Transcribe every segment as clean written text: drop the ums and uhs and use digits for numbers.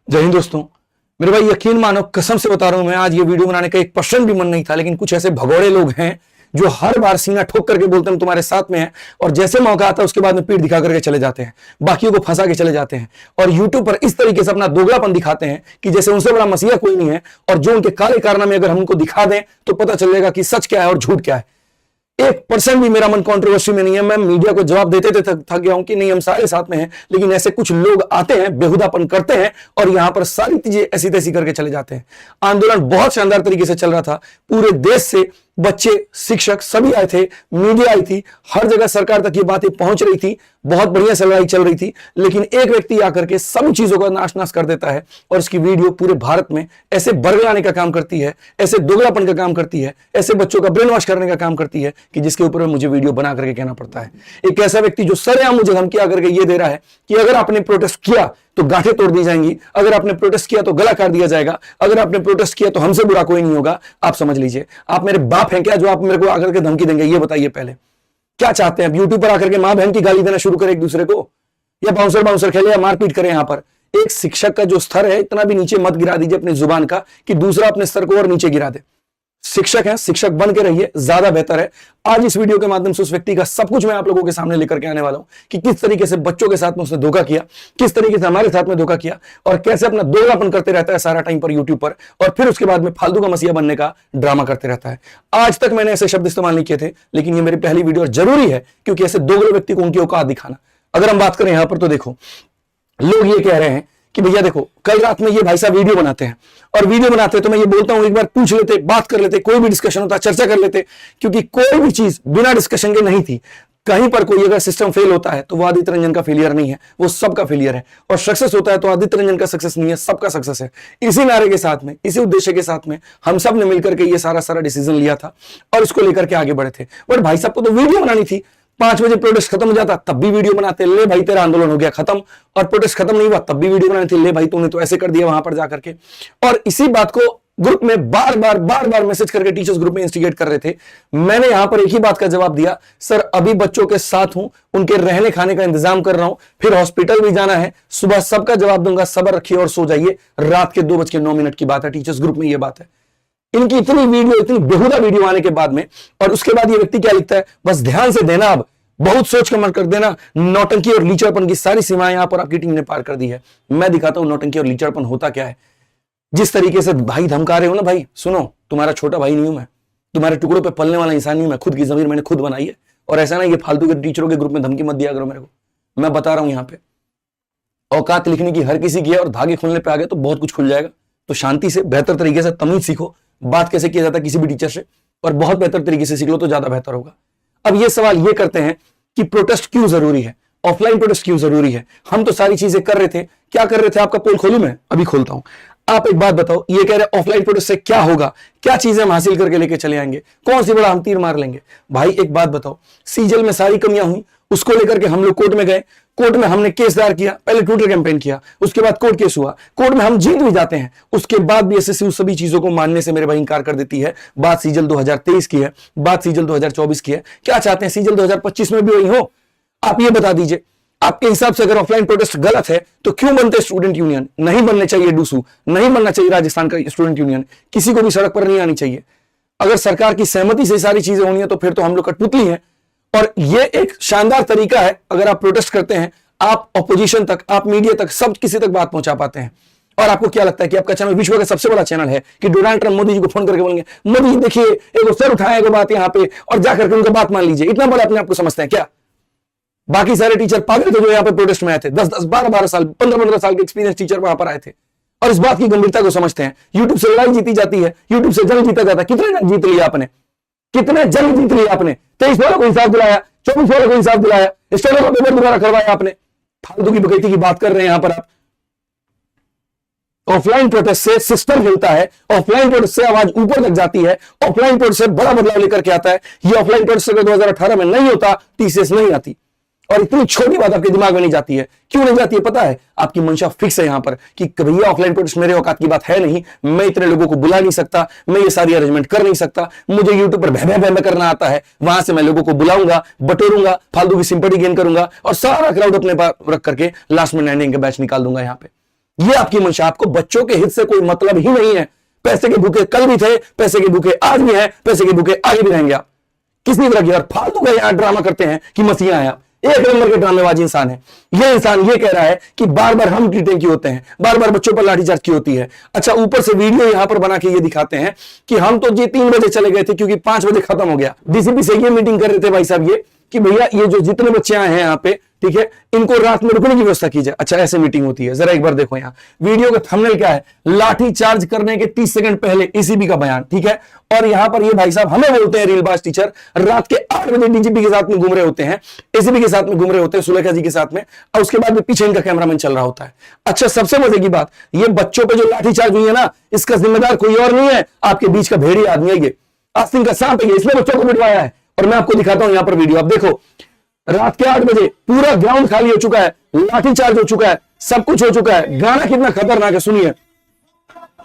जय हिंद दोस्तों। मेरे भाई यकीन मानो, कसम से बता रहा हूं, मैं आज ये वीडियो बनाने का 1% भी मन नहीं था, लेकिन कुछ ऐसे भगोड़े लोग हैं जो हर बार सीना ठोक करके बोलते हैं तुम्हारे साथ में है, और जैसे मौका आता है उसके बाद में पीठ दिखा करके चले जाते हैं, बाकियों को फंसा के चले जाते हैं और यूट्यूब पर इस तरीके से अपना दोगलापन दिखाते हैं कि जैसे उनसे बड़ा मसीहा कोई नहीं है। और जो उनके काले कारनामे अगर हम उनको दिखा दें तो पता चलेगा कि सच क्या है और झूठ क्या है। 1% भी मेरा मन कंट्रोवर्सी में नहीं है। मैं मीडिया को जवाब देते थे थक गया हूं कि नहीं, हम सारे साथ में हैं, लेकिन ऐसे कुछ लोग आते हैं, बेहुदापन करते हैं और यहां पर सारी चीजें ऐसी तैसी करके चले जाते हैं। आंदोलन बहुत शानदार तरीके से चल रहा था, पूरे देश से बच्चे, शिक्षक सभी आए थे, मीडिया आई थी, हर जगह सरकार तक ये बातें पहुंच रही थी, बहुत बढ़िया से लड़ाई चल रही थी। लेकिन एक व्यक्ति आकर के सभी चीजों का नाश नाश कर देता है और उसकी वीडियो पूरे भारत में ऐसे बरगलाने का काम करती है, ऐसे दोगलापन का काम करती है, ऐसे बच्चों का ब्रेन वॉश करने का काम करती है कि जिसके ऊपर मुझे वीडियो बना करके कहना पड़ता है। एक ऐसा व्यक्ति जो सरेआम मुझे धमकी आकर के ये दे रहा है कि अगर आपने प्रोटेस्ट किया तो गांठें तोड़ दी जाएंगी, अगर आपने प्रोटेस्ट किया तो गला काट दिया जाएगा, अगर आपने प्रोटेस्ट किया तो हमसे बुरा कोई नहीं होगा। आप समझ लीजिए, आप मेरे बाप हैं क्या जो आप मेरे को आकर के धमकी देंगे? ये बताइए पहले, क्या चाहते हैं? यूट्यूब पर आकर के मां बहन की गाली देना शुरू करें एक दूसरे को, या बाउंसर खेले या मारपीट करें? यहां पर एक शिक्षक का जो स्तर है, इतना भी नीचे मत गिरा दीजिए अपनी जुबान का कि दूसरा अपने स्तर को और नीचे गिरा दे। शिक्षक है, शिक्षक बन के रहिए, ज्यादा बेहतर है। आज इस वीडियो के माध्यम से उस व्यक्ति का सब कुछ मैं आप लोगों के सामने लेकर के आने वाला हूं कि किस तरीके से बच्चों के साथ में उसने धोखा किया, किस तरीके से हमारे साथ में धोखा किया और कैसे अपना दोगलापन करते रहता है सारा टाइम पर यूट्यूब पर, और फिर उसके बाद में फालतू का मसीहा बनने का ड्रामा करते रहता है। आज तक मैंने ऐसे शब्द इस्तेमाल नहीं किए थे, लेकिन ये मेरी पहली वीडियो जरूरी है क्योंकि ऐसे दोगले व्यक्ति को उनकी औकात दिखाना। अगर हम बात करें यहां पर तो देखो, लोग ये कह रहे हैं कि भैया देखो, कल रात में ये भाई साहब वीडियो बनाते हैं और वीडियो बनाते हैं तो मैं ये बोलता हूं एक बार पूछ लेते, बात कर लेते, कोई भी डिस्कशन होता, चर्चा कर लेते, क्योंकि कोई भी चीज बिना डिस्कशन के नहीं थी। कहीं पर कोई अगर सिस्टम फेल होता है तो वो आदित्य रंजन का फेलियर नहीं है, वो सबका फेलियर है, और सक्सेस होता है तो आदित्य रंजन का सक्सेस नहीं है, सबका सक्सेस है। इसी नारे के साथ में, इसी उद्देश्य के साथ में हम सब ने मिलकर के ये सारा डिसीजन लिया था और इसको लेकर के आगे बढ़े थे। बट भाई साहब को तो वीडियो बनानी थी, 5 बजे प्रोटेस्ट खत्म हो जाता तब भी वीडियो बनाते, ले भाई तेरा आंदोलन हो गया खत्म, और प्रोटेस्ट खत्म नहीं हुआ तब भी वीडियो बनानी थी, ले भाई तूने तो ऐसे कर दिया वहां पर जाकर के। और इसी बात को ग्रुप में बार बार मैसेज करके टीचर्स ग्रुप में इंस्टिगेट कर रहे थे। मैंने यहां पर एक ही बात का जवाब दिया, सर अभी बच्चों के साथ हूं, उनके रहने खाने का इंतजाम कर रहा हूं, फिर हॉस्पिटल भी जाना है, सुबह सबका जवाब दूंगा, सब्र रखिए और सो जाइए। रात के 2:09 की बात है, टीचर्स ग्रुप में यह बात है। इनकी इतनी वीडियो, इतनी बेहुदा वीडियो आने के बाद में, और उसके बाद ये व्यक्ति क्या लिखता है, बस ध्यान से देना, अब बहुत सोच कर मत कर देना, नौटंकी और लीचड़पन की सारी सीमाएं यहां पर आपकी टीम ने पार कर दी है। मैं दिखाता हूं नौटंकी और लीचड़पन होता क्या है। जिस तरीके से भाई धमका रहे हो ना, भाई सुनो, तुम्हारा छोटा भाई नहीं हूं मैं, तुम्हारे टुकड़ों पे पलने वाला इंसान नहीं हूं मैं, खुद की जमीन मैंने खुद बनाई है। और ऐसा ना ये फालतू के टीचरों के ग्रुप में धमकी मत दिया करो मेरे को, मैं बता रहा हूं यहां पे औकात लिखने की हर किसी की है, और धागे खुलने पे आ गए तो बहुत कुछ खुल जाएगा। तो शांति से, बेहतर तरीके से तमीज सीखो, बात कैसे किया जाता है किसी भी टीचर से, और बहुत बेहतर तरीके से सीख लो तो ज्यादा बेहतर होगा। अब ये सवाल ये करते हैं कि प्रोटेस्ट क्यों जरूरी है, ऑफलाइन प्रोटेस्ट क्यों जरूरी है? हम तो सारी चीजें कर रहे थे। क्या कर रहे थे? आपका पोल खोलूं मैं? अभी खोलता हूं। आप एक बात बताओ, ये कह रहे ऑफलाइन प्रोटेस्ट से क्या होगा, क्या चीजें हम हासिल करके लेके चले आएंगे, कौन सी बड़ा हम तीर मार लेंगे? भाई एक बात बताओ, सीजल में सारी कमियां हुई, उसको लेकर के हम लोग कोर्ट में गए, कोर्ट में हमने केस दायर किया, पहले ट्विटर कैंपेन किया, उसके बाद कोर्ट केस हुआ, कोर्ट में हम जीत भी जाते हैं, उसके बाद भी एसएससी उस सभी चीजों को मानने से मेरे भाई इंकार कर देती है। बात सीजल 2023 की है, बात सीजल 2024 की है। क्या चाहते हैं सीजल 2025 में भी वही हो? आप ये बता दीजिए, आपके हिसाब से अगर ऑफलाइन प्रोटेस्ट गलत है तो क्यों बनते स्टूडेंट यूनियन? नहीं बनने चाहिए डूसू, नहीं बनना चाहिए राजस्थान का स्टूडेंट यूनियन, किसी को भी सड़क पर नहीं आनी चाहिए। अगर सरकार की सहमति से सारी चीजें होनी है तो फिर तो हम लोग कठपुतली हैं। और ये एक शानदार तरीका है, अगर आप प्रोटेस्ट करते हैं, आप ऑपोजिशन तक, आप मीडिया तक, सब किसी तक बात पहुंचा पाते हैं। और आपको क्या लगता है कि आपका चैनल विश्व का सबसे बड़ा चैनल है कि डोनाल्ड ट्रंप मोदी जी को फोन करके बोलेंगे, मोदी जी देखिए एक सर उठाएगा बात यहां पे, और जाकर के उनका बात मान लीजिए? इतना बड़ा अपने आपको समझते हैं क्या? बाकी सारे टीचर पागल थे जो यहाँ पे प्रोटेस्ट में आए थे, 10-10, 12-12 साल, 15-15 साल के एक्सपीरियंस टीचर वहां पर आए थे और इस बात की गंभीरता को समझते हैं। यूट्यूब से लड़ाई जीती जाती है, यूट्यूब से जंग जीता जाता है। कितने जंग जीत लिया आपने, कितने जंग जीत लिया आपने? 23 वालों को इंसाफ दिलाया, 24 वालों को इंसाफ दिलाया, स्टेटों का पेपर दोबारा करवाया आपने। फालतू की बकैती की बात कर रहे हैं यहां पर आप। ऑफलाइन प्रोटेस्ट से सिस्टम हिलता है, ऑफलाइन प्रोटेस्ट से आवाज ऊपर तक जाती है, ऑफलाइन प्रोटेस्ट से बड़ा बदलाव लेकर के आता है। ये ऑफलाइन प्रोटेस्ट अगर 2018 में नहीं होता, टीसीएस नहीं आती। और इतनी छोटी बात आपके दिमाग में नहीं जाती है। क्यों नहीं जाती है पता है? आपकी मंशा फिक्स है यहां पर कि भैया ऑफलाइन प्रोटेस्ट मेरे औकात की बात है नहीं, मैं इतने लोगों को बुला नहीं सकता, मैं ये सारी अरेंजमेंट कर नहीं सकता, मुझे यूट्यूब पर भय करना आता है, वहां से मैं लोगों को बुलाऊंगा, बटोरूंगा, फालतू की सिंपैथी गेन करूंगा और सारा क्राउड अपने पास रख करके लास्ट में एंडिंग का बैच निकाल दूंगा यहां पे। ये आपकी मंशा, आपको बच्चों के हित से कोई मतलब ही नहीं है। पैसे के भूखे कल भी थे, पैसे के भूखे आज भी हैं, पैसे के भूखे आगे भी रहेंगे। आप किसी तरह की और फालतू का यहां ड्रामा करते हैं कि मसीहा है। आप एक नंबर के ड्रामेबाज इंसान है। ये इंसान ये कह रहा है कि बार बार हम ट्रीटिंग की होते हैं, बार बार बच्चों पर लाठीचार्ज की होती है। अच्छा, ऊपर से वीडियो यहां पर बना के ये दिखाते हैं कि हम तो जी 3 बजे चले गए थे क्योंकि 5 बजे खत्म हो गया। डीसीपी से ये मीटिंग कर रहे थे भाई साहब ये कि भैया ये जो जितने बच्चे आए हैं यहाँ पे, ठीक है, इनको रात में रुकने की व्यवस्था की जाए। अच्छा, ऐसे मीटिंग होती है। जरा एक बार देखो यहाँ वीडियो का थंबनेल क्या है, लाठी चार्ज करने के 30 सेकंड पहले एसीबी का बयान, ठीक है। और यहां पर ये भाई साहब हमें बोलते हैं रीलबाज टीचर, रात के 8 बजे डीजीपी के साथ में घूम रहे होते हैं, एसीबी के साथ में घूम रहे होते हैं, सुलेखा जी के साथ में, और उसके बाद में पीछे इनका कैमरामैन चल रहा होता है। अच्छा, सबसे मजे की बात, ये बच्चों पे जो लाठी चार्ज हुई है ना, इसका जिम्मेदार कोई और नहीं है, आपके बीच का भेड़िया आदमी है ये, आस्तीन का सांप है ये, इसने बच्चों को पिटवाया है। और मैं आपको दिखाता हूं यहां पर वीडियो, आप देखो, रात के 8 बजे पूरा ग्राउंड खाली हो चुका है, लाठीचार्ज हो चुका है, सब कुछ हो चुका है। गाना कितना खतरनाक है, सुनिए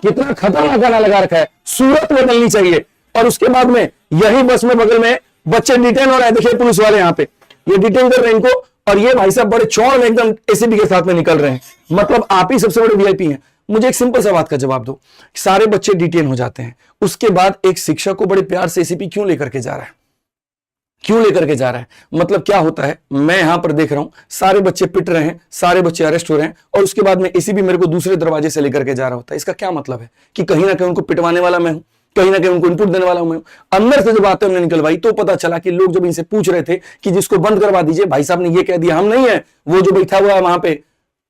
कितना खतरनाक गाना लगा रखा है, सूरत बदलनी चाहिए। और उसके बाद में यही बस में बगल में बच्चे डिटेन हो रहे हैं, देखिए पुलिस वाले यहां पे ये डिटेन कर रहे हैं इनको, और ये भाई साहब बड़े चौड़ में एकदम एसीबी के साथ में निकल रहे हैं। मतलब आप ही सबसे बड़े वीआईपी हैं। मुझे एक सिंपल सा बात का जवाब दो, सारे बच्चे डिटेन हो जाते हैं, उसके बाद एक शिक्षक को बड़े प्यार से एसीपी क्यों लेकर के जा रहा है, क्यों लेकर के जा रहा है? मतलब क्या होता है, मैं यहां पर देख रहा हूं सारे बच्चे पिट रहे हैं, सारे बच्चे अरेस्ट हो रहे हैं, और उसके बाद में एसीपी मेरे को दूसरे दरवाजे से लेकर के जा रहा होता है। इसका क्या मतलब है कि कहीं ना कहीं उनको पिटवाने वाला मैं हूं, कहीं ना कहीं उनको इनपुट देने वाला हूं मैं हूं। अंदर से जब बातें हमने निकलवाई तो पता चला कि लोग जब इनसे पूछ रहे थे कि जिसको बंद करवा दीजिए, भाई साहब ने ये कह दिया हम नहीं है, वो जो बैठा हुआ है वहां पे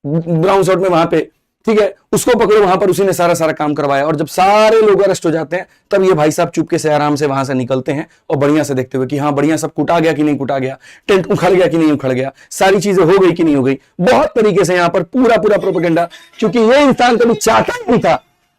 ब्राउन शर्ट में वहां पे, ठीक है, उसको पकड़ो, वहां पर उसी ने सारा काम करवाया। और जब सारे लोग अरेस्ट हो जाते हैं तब ये भाई साहब चुपके से आराम से वहां से निकलते हैं और बढ़िया से देखते हुए कि हाँ बढ़िया सब कुटा गया कि नहीं कुटा गया, टेंट उखड़ गया कि नहीं उखड़ गया, सारी चीजें हो गई कि नहीं हो गई। बहुत तरीके से यहाँ पर पूरा प्रोपेगेंडा, क्योंकि ये इंसान कभी चाहता ही नहीं था,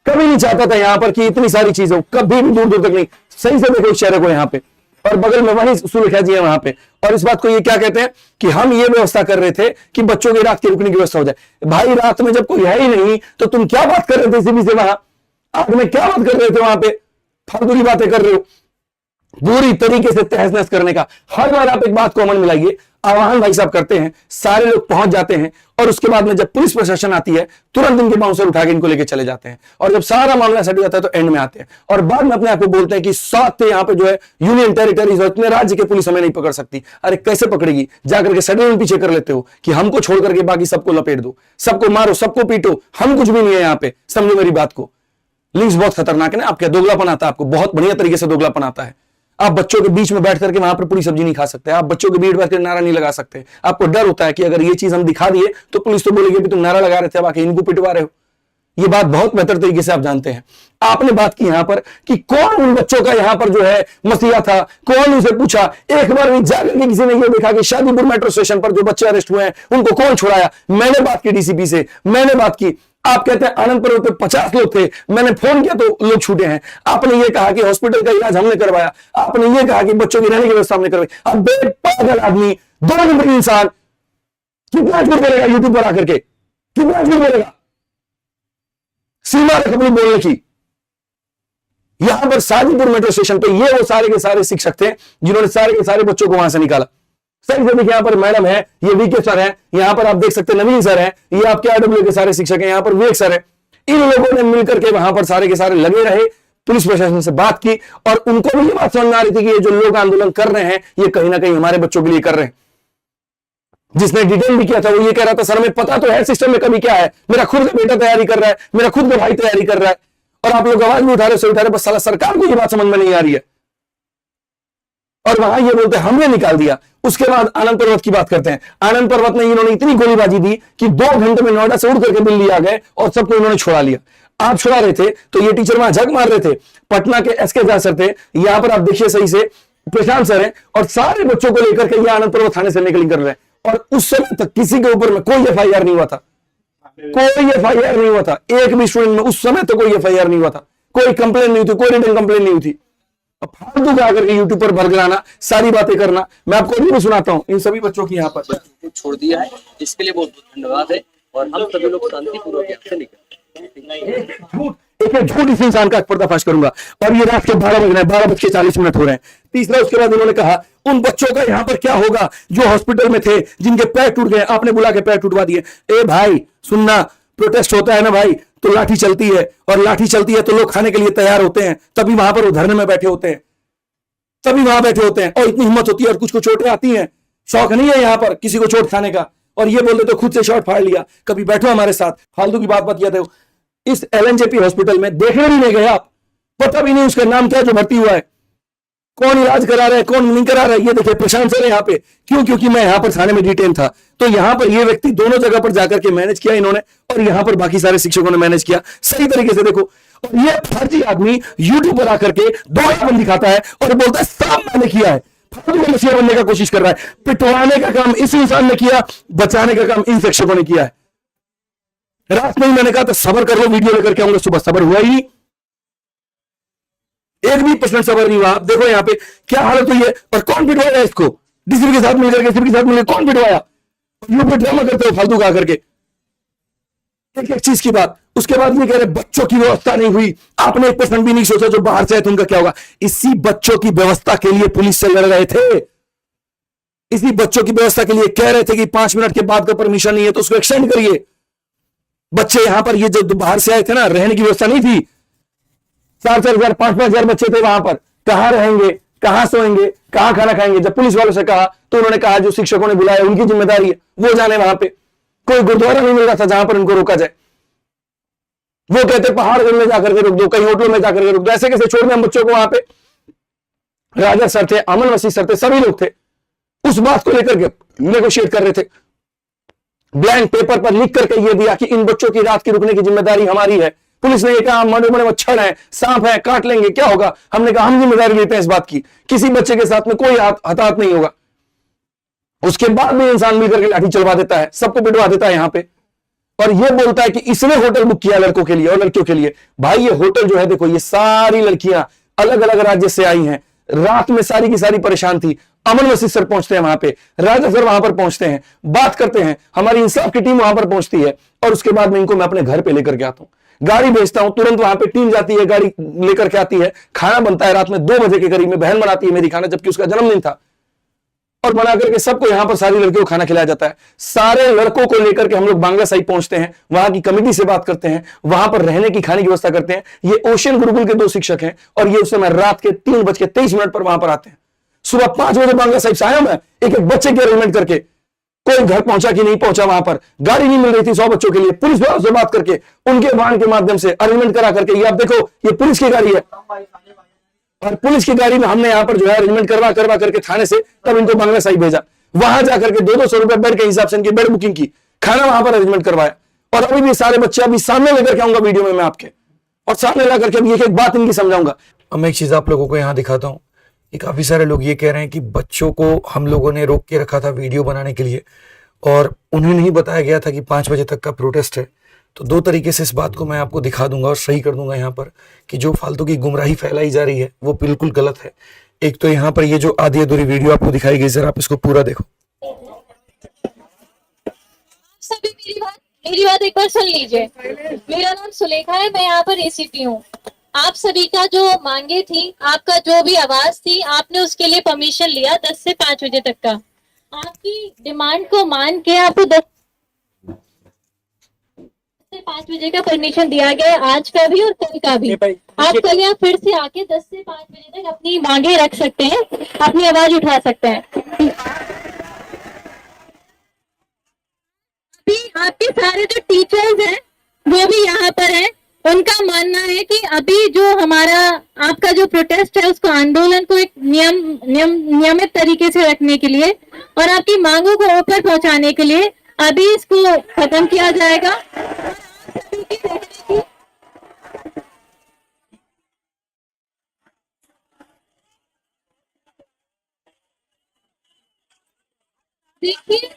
कभी नहीं चाहता था यहाँ पर कि इतनी सारी चीजें हो, कभी भी दूर तक नहीं। सही से देखो इस चेहरे को यहाँ पे, और बगल में वही सुलेखा जी है वहां पे। और इस बात को ये क्या कहते हैं कि हम ये व्यवस्था कर रहे थे कि बच्चों की रात की रुकने की व्यवस्था हो जाए। भाई रात में जब कोई है ही नहीं तो तुम क्या बात कर रहे थे सीबी से, वहां आग में क्या बात कर रहे थे, वहां पे फालतू की बातें कर रहे हो। पूरी तरीके से तहस नहस करने का हर बार आप एक बात को अमल मिलाइए, आह्वान भाई साहब करते हैं, सारे लोग पहुंच जाते हैं, और उसके बाद में जब पुलिस प्रशासन आती है तुरंत इनके बाउंसर उठा के इनको लेके चले जाते हैं। और जब सारा मामला सेट हो जाता है तो एंड में आते हैं और बाद में अपने आप को बोलते हैं कि 7 यहाँ पे जो है यूनियन टेरिटरीज और इतने राज्य के पुलिस हमें नहीं पकड़ सकती। अरे कैसे पकड़ेगी, जाकर के सेटलमेंट पीछे कर लेते हो कि हमको छोड़ करके बाकी सबको लपेट दो, सबको मारो, सबको पीटो, हम कुछ भी नहीं है यहाँ पे। समझो मेरी बात को, लिंक्स बहुत खतरनाक है ना, आपका दोगलापन आता है, आपको बहुत बढ़िया तरीके से दोगलापन आता है। आप बच्चों के बीच में बैठ करके वहां पर पूरी सब्जी नहीं खा सकते, आप बच्चों के बीच बैठ कर नारा नहीं लगा सकते। आपको डर होता है कि अगर ये चीज हम दिखा दिए तो पुलिस तो बोलेगी तुम नारा लगा रहे थे, अब आके इनको पिटवा रहे हो। ये बात बहुत बेहतर तरीके से आप जानते हैं। आपने बात की यहां पर कि कौन उन बच्चों का यहां पर जो है मसीहा था, कौन उनसे पूछा, एक बार भी जाकर के किसी ने ये देखा कि शादीपुर मेट्रो स्टेशन पर जो बच्चे अरेस्ट हुए हैं उनको कौन छुड़ाया? मैंने बात की डीसीपी से, मैंने बात की। आप कहते हैं आनंद पर्वत पे 50 लोग थे, मैंने फोन किया तो लोग छूटे हैं। आपने ये कहा कि हॉस्पिटल का इलाज हमने करवाया, आपने ये कहा कि बच्चों की रहने की व्यवस्था हमने करवाई। अब बेपागल आदमी, 2 नंबर इंसान कितना झूठ बोलेगा यूट्यूब पर आकर के, कितना झूठ बोलेगा? सीमा रख अपनी बोलने की। यहां पर शादीपुर मेट्रो स्टेशन पे ये वो सारे के सारे शिक्षक थे जिन्होंने सारे के सारे बच्चों को वहां से निकाला। सही से देखिए, यहाँ पर मैडम है, ये वीके सर है, यहाँ पर आप देख सकते हैं नवीन सर है, ये आपके आरडब्ल्यू के सारे शिक्षक हैं, यहाँ पर विवेक सर है। इन लोगों ने मिलकर के वहां पर सारे के सारे लगे रहे, पुलिस प्रशासन से बात की, और उनको भी ये बात समझ में आ रही थी कि ये जो लोग आंदोलन कर रहे हैं ये कहीं ना कहीं हमारे बच्चों के लिए कर रहे हैं। जिसने डिटेन भी किया था वो ये कह रहा था सर हमें पता तो है सिस्टम में कभी क्या है, मेरा खुद का बेटा तैयारी कर रहा है, मेरा खुद का भाई तैयारी कर रहा है, और आप लोग आवाज भी उठा रहे, बस साला सरकार को ये बात समझ में नहीं आ रही है। और वहां ये बोलते हैं हमने निकाल दिया। उसके बाद आनंद पर्वत की बात करते हैं। आनंद पर्वत में इन्होंने इतनी गोलीबाजी दी कि 2 घंटे में नोएडा से उड़ करके दिल्ली आ गए और सबको इन्होंने छुड़ा लिया। आप छुड़ा रहे थे तो ये टीचर वहां झक मार रहे थे। पटना के एसके झा सर थे, यहां पर आप देखिए सही से प्रशांत सर है, और सारे बच्चों को लेकर के ये आनंद पर्वत थाने से निकलिंग कर रहे हैं। और उस समय तक किसी के ऊपर में कोई एफआईआर नहीं हुआ था, कोई एफआईआर नहीं हुआ था। एक भी स्टूडेंट में उस समय तो कोई एफआईआर नहीं हुआ था, कोई कंप्लेन नहीं हुई थी, कोई रिटन कंप्लेन नहीं हुई थी। अब फालतू का आकर के यूट्यूब पर भरगलाना, सारी बातें करना। मैं आपको अभी भी सुनाता हूँ इन सभी बच्चों की यहाँ पर छोड़ दिया है, इसके लिए बहुत बहुत धन्यवाद है। और हम सभी लोग शांतिपूर्वक यहाँ से निकल। एक झूठ इस इंसान का पर्दाफाश करूंगा। और ये रात के 12 बज रहे हैं, 12:40 हो रहे हैं। तीसरा, उसके बाद उन्होंने कहा उन बच्चों का यहाँ पर क्या होगा जो हॉस्पिटल में थे, जिनके पैर टूट गए, आपने बुला के पैर टूटवा दिए। ए भाई सुनना, प्रोटेस्ट होता है ना भाई, तो लाठी चलती है, और लाठी चलती है तो लोग खाने के लिए तैयार होते हैं, तभी वहां पर वो धरने में बैठे होते हैं, तभी वहां बैठे होते हैं। और इतनी हिम्मत होती है, और कुछ को चोटें आती हैं, शौक नहीं है यहां पर किसी को चोट खाने का, और ये बोल देते खुद से शॉट फाड़ लिया। कभी बैठो हमारे साथ, फालतू की बात मत किया। इस एलएनजेपी हॉस्पिटल में देखने भी नहीं गए आप, पता भी नहीं उसका नाम क्या जो भर्ती हुआ है, कौन इलाज करा रहा है, कौन नहीं करा रहा है। ये देखिए प्रशांत सर यहाँ पे, क्यों? क्योंकि मैं यहाँ पर थाने में डिटेन था, तो यहाँ पर ये व्यक्ति दोनों जगह पर जाकर के मैनेज किया इन्होंने, और यहाँ पर बाकी सारे शिक्षकों ने मैनेज किया सही तरीके से। देखो, और ये फर्जी आदमी यूट्यूब पर आकर के दोहरापन दिखाता है और बोलता है सब मैंने किया है, फालतू मसीहा बनने का कोशिश कर रहा है। पिटवाने का काम इस इंसान ने किया, बचाने का काम इन शिक्षकों ने किया है। रात में ही मैंने कहा था सबर कर लो, वीडियो लेकर के आऊंगा, सुबह सबर हुआ ही नहीं, 1% सबर नहीं हुआ। आप देखो यहाँ पे क्या हालत हुई है, और कौन पिटवाया इसको? डीसीपी के साथ मिलकर के, के साथ मिलकर कौन पिटवाया? यूं पे ड्रामा करते हो फालतू का करके, एक एक चीज की बात। उसके बाद ये कह रहे बच्चों की व्यवस्था नहीं हुई, आपने 1% भी नहीं सोचा जो बाहर से आए थे उनका क्या होगा। इसी बच्चों की व्यवस्था के लिए पुलिस से लड़ रहे थे, इसी बच्चों की व्यवस्था के लिए कह रहे थे कि 5 मिनट के बाद का परमिशन नहीं है तो उसको एक्सटेंड करिए। बच्चे यहां पर, ये जो बाहर से आए थे ना, रहने की व्यवस्था नहीं थी, 4-4 हजार 5-5 हजार बच्चे थे वहां पर, कहां रहेंगे, कहां सोएंगे, कहां खाना खाएंगे। जब पुलिस वालों से कहा तो उन्होंने कहा जो शिक्षकों ने बुलाया उनकी जिम्मेदारी है, वो जाने वहां पे। कोई गुरुद्वारा नहीं मिल रहा था जहां पर उनको रोका जाए, वो कहते पहाड़गढ़ में जाकर के रोक दो, कहीं होटलों में जाकर के रोक दो। ऐसे कैसे छोड़ दें हम बच्चों को? वहां पे राजा सर थे, अमन वसी सर थे, सभी लोग थे, उस बात को लेकर के नेगोशिएट कर रहे थे। ब्लैंक पेपर पर लिख करके ये दिया कि इन बच्चों की रात की रुकने की जिम्मेदारी हमारी है। पुलिस ने ये कहा बड़े बड़े मच्छर हैं, सांप है, काट लेंगे, क्या होगा? हमने कहा हम जिम्मेदारी लेते हैं इस बात की, किसी बच्चे के साथ में कोई हताहत नहीं होगा। उसके बाद में इंसान मिलकर के लाठी चलवा देता है, सबको पिटवा देता है यहां पे, और ये बोलता है कि इसने होटल बुक किया लड़कों के लिए और लड़कियों के लिए। भाई ये होटल जो है, देखो ये सारी लड़कियां अलग अलग राज्य से आई हैं, रात में सारी की सारी परेशान थी। अमन वसीफ सर पहुंचते हैं वहां पे, राजा सर वहां पर पहुंचते हैं, बात करते हैं, हमारी इंसाफ की टीम वहां पर पहुंचती है, और उसके बाद में इनको मैं अपने घर पे लेकर के आता हूं, गाड़ी भेजता हूं, तुरंत वहां पे टीम जाती है, गाड़ी लेकर के आती है, खाना बनता है रात में 2 बजे के करीब में, बहन बनाती है मेरी खाना, जबकि उसका जन्मदिन था, और बना करके सबको यहां पर सारी लड़कियों को खाना खिलाया जाता है। सारे लड़कों को लेकर के हम लोग बांग्ला साहिब पहुंचते हैं, वहां की कमेटी से बात करते हैं, वहां पर रहने की खाने की व्यवस्था करते हैं। ये ओशियन गुरुकुल के 2 शिक्षक हैं, और ये उस समय रात के 3:23 पर वहां पर आते हैं। सुबह 5 बजे बांग्ला साहिब से आया मैं, एक एक बच्चे की अरेंजमेंट करके, कोई घर पहुंचा कि नहीं पहुंचा, वहां पर गाड़ी नहीं मिल रही थी 100 बच्चों के लिए, पुलिस वालों से बात करके उनके वाहन के माध्यम से अरेंजमेंट करा करके, ये आप देखो ये पुलिस की गाड़ी है, और पुलिस की गाड़ी में हमने यहां पर जो है अरेंजमेंट करवा करके थाने से तब इनको बांग्ला साहिब भेजा, वहां जाकर के 200 रुपए बेड के हिसाब से इनकी बेड बुकिंग की, खाना वहां पर अरेंजमेंट करवाया। और अभी भी सारे बच्चे अभी सामने लेकर के आऊंगा वीडियो में मैं आपके, और सामने ला करके अभी एक एक बात इनकी समझाऊंगा। अब मैं एक चीज आप लोगों को यहाँ दिखाता हूँ, काफी सारे लोग ये कह रहे हैं कि बच्चों को हम लोगों ने रोक के रखा था वीडियो बनाने के लिए, और उन्हें नहीं बताया गया था कि 5 बजे तक का प्रोटेस्ट है। तो 2 तरीके से इस बात को मैं आपको दिखा दूंगा और सही कर दूंगा यहाँ पर, कि जो फालतू की गुमराही फैलाई जा रही है वो बिल्कुल गलत है। एक तो यहाँ पर ये जो आधी अधूरी वीडियो आपको दिखाई गई, जरा आप इसको पूरा देखो। सभी मेरी बात एक बार सुन लीजिए। मेरा नाम सुलेखा है, मैं यहाँ पर एसीपी हूँ। आप सभी का जो मांगे थी, आपका जो भी आवाज थी, आपने उसके लिए परमिशन लिया 10 से 5 बजे तक का। आपकी डिमांड को मान के आपको 10 से 5 बजे का परमिशन दिया गया, आज का भी और कल का भी। आप कल यहाँ फिर से आके 10 से 5 बजे तक अपनी मांगे रख सकते हैं, अपनी आवाज उठा सकते हैं। अभी आपके सारे जो टीचर्स हैं वो भी यहाँ पर हैं, उनका मानना है कि अभी जो हमारा आपका जो प्रोटेस्ट है उसको, आंदोलन को एक नियमित तरीके से रखने के लिए और आपकी मांगों को ऊपर पहुंचाने के लिए अभी इसको खत्म किया जाएगा। देखिए,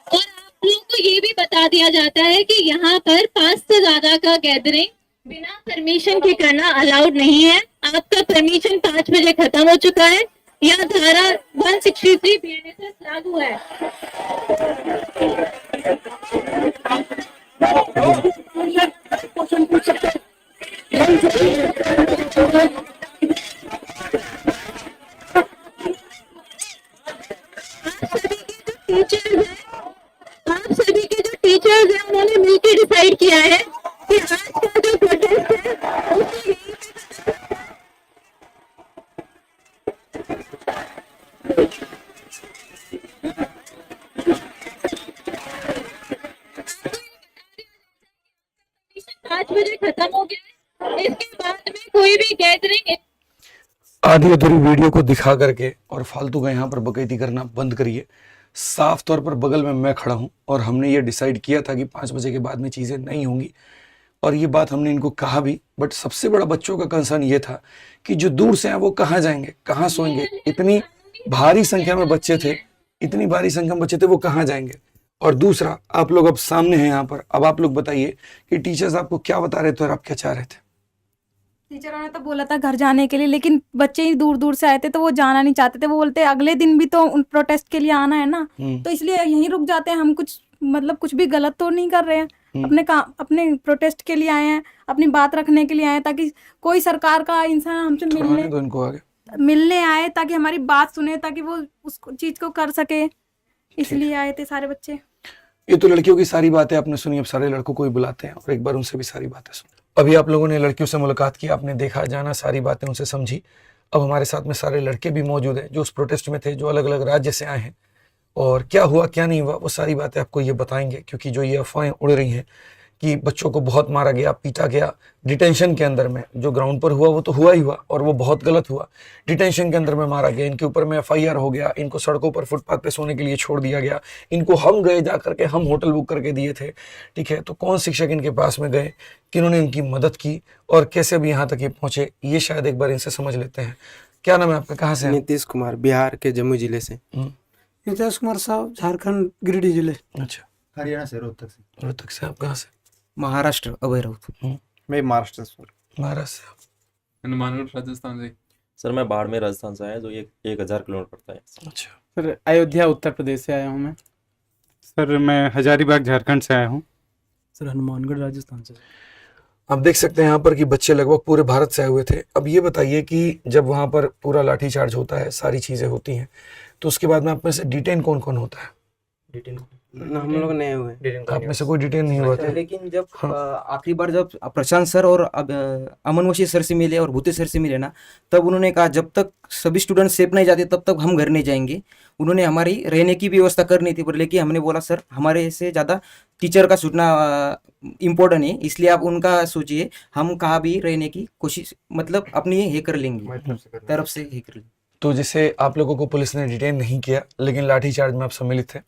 और आप लोगों को ये भी बता दिया जाता है कि यहाँ पर 5 से ज्यादा का गैदरिंग बिना परमिशन के करना अलाउड नहीं है। आपका परमिशन 5 बजे खत्म हो चुका है। यह धारा 163 BNSS लागू है। टीचर डिसाइड किया है कि आज का जो प्रोटेस्ट है उसे यहीं 5 बजे खत्म हो गया है। इसके बाद में कोई भी गैदरिंग आधी अधूरी वीडियो को दिखा करके और फालतू का यहाँ पर बकैती करना बंद करिए। साफ तौर पर बगल में मैं खड़ा हूँ और हमने ये डिसाइड किया था कि 5 बजे के बाद में चीज़ें नहीं होंगी, और ये बात हमने इनको कहा भी। बट सबसे बड़ा बच्चों का कंसर्न ये था कि जो दूर से हैं वो कहाँ जाएंगे, कहाँ सोएंगे। इतनी भारी संख्या में बच्चे थे, इतनी भारी संख्या में बच्चे थे, वो कहाँ जाएंगे। और दूसरा, आप लोग अब सामने हैं यहाँ पर, अब आप लोग बताइए कि टीचर्स आपको क्या बता रहे थे और आप क्या चाह रहे थे। टीचरों ने तो बोला था घर जाने के लिए, लेकिन बच्चे ही दूर दूर से आए थे तो वो जाना नहीं चाहते थे। वो बोलते अगले दिन भी तो उन प्रोटेस्ट के लिए आना है ना, तो इसलिए यहीं रुक जाते हैं। हम कुछ भी गलत तो नहीं कर रहे हैं। अपने प्रोटेस्ट के लिए आए हैं, अपनी बात रखने के लिए आए हैं, ताकि कोई सरकार का इंसान हमसे मिलने आए, ताकि हमारी बात सुने, ताकि वो उस चीज को कर सके। इसलिए आए थे सारे बच्चे। ये तो लड़कियों की सारी बातें आपने सुनी, अब सारे लड़कों को ही बुलाते हैं और एक बार उनसे भी सारी बातें सुनी। अभी आप लोगों ने लड़कियों से मुलाकात की, आपने देखा जाना, सारी बातें उनसे समझी। अब हमारे साथ में सारे लड़के भी मौजूद हैं जो उस प्रोटेस्ट में थे, जो अलग अलग राज्य से आए हैं, और क्या हुआ क्या नहीं हुआ वो सारी बातें आपको ये बताएंगे। क्योंकि जो ये अफवाहें उड़ रही हैं कि बच्चों को बहुत मारा गया, पीटा गया डिटेंशन के अंदर में, जो ग्राउंड पर हुआ वो तो हुआ ही हुआ और वो बहुत गलत हुआ। डिटेंशन के अंदर में मारा गया, इनके ऊपर में FIR हो गया, इनको सड़कों पर फुटपाथ पे सोने के लिए छोड़ दिया गया। इनको हम गए जा करके, हम होटल बुक करके दिए थे, ठीक है। तो कौन शिक्षक इनके पास में गए, किन्होंने इनकी मदद की और कैसे अभी यहाँ तक ये पहुंचे, ये शायद एक बार इनसे समझ लेते हैं। क्या नाम है आपका, कहाँ से? नीतीश कुमार, बिहार के जम्मू जिले से। नीतीश कुमार साहब झारखंड गिरिडीह जिले। अच्छा, हरियाणा से, रोहतक से। आप कहाँ से? महाराष्ट्र, अभय राउत। मैं महाराष्ट्र से। महाराष्ट्र से। हनुमानगढ़ राजस्थान से। सर मैं बाड़मेर राजस्थान से आया, जो 1000 किलोमीटर पड़ता है। अच्छा सर अयोध्या उत्तर प्रदेश से आया हूँ मैं। सर मैं हजारीबाग झारखंड से आया हूँ। सर हनुमानगढ़ राजस्थान से। आप देख सकते हैं यहाँ पर कि बच्चे लगभग पूरे भारत से आए हुए थे। अब ये बताइए कि जब वहाँ पर पूरा लाठीचार्ज होता है, सारी चीज़ें होती हैं, तो उसके बाद में आप में से डिटेन कौन कौन होता है? हम लोग नए हुए, आप में से कोई डिटेन नहीं हुआ था? लेकिन जब आखिरी बार जब प्रशांत सर और अमन वशी सर से मिले और भूते सर से मिले ना, तब उन्होंने कहा जब तक सभी स्टूडेंट सेफ नहीं जाते तब तक हम घर नहीं जाएंगे। उन्होंने हमारी रहने की व्यवस्था करनी थी, पर लेकिन हमने बोला सर हमारे से ज़्यादा टीचर का छूटना इम्पोर्टेंट है, इसलिए आप उनका सोचिए, हम कहाँ भी रहने की कोशिश मतलब अपनी ये कर लेंगे, तरफ से ये कर लेंगे। तो जैसे आप लोगों को पुलिस ने डिटेन नहीं किया, लेकिन लाठीचार्ज में आप सम्मिलित थे,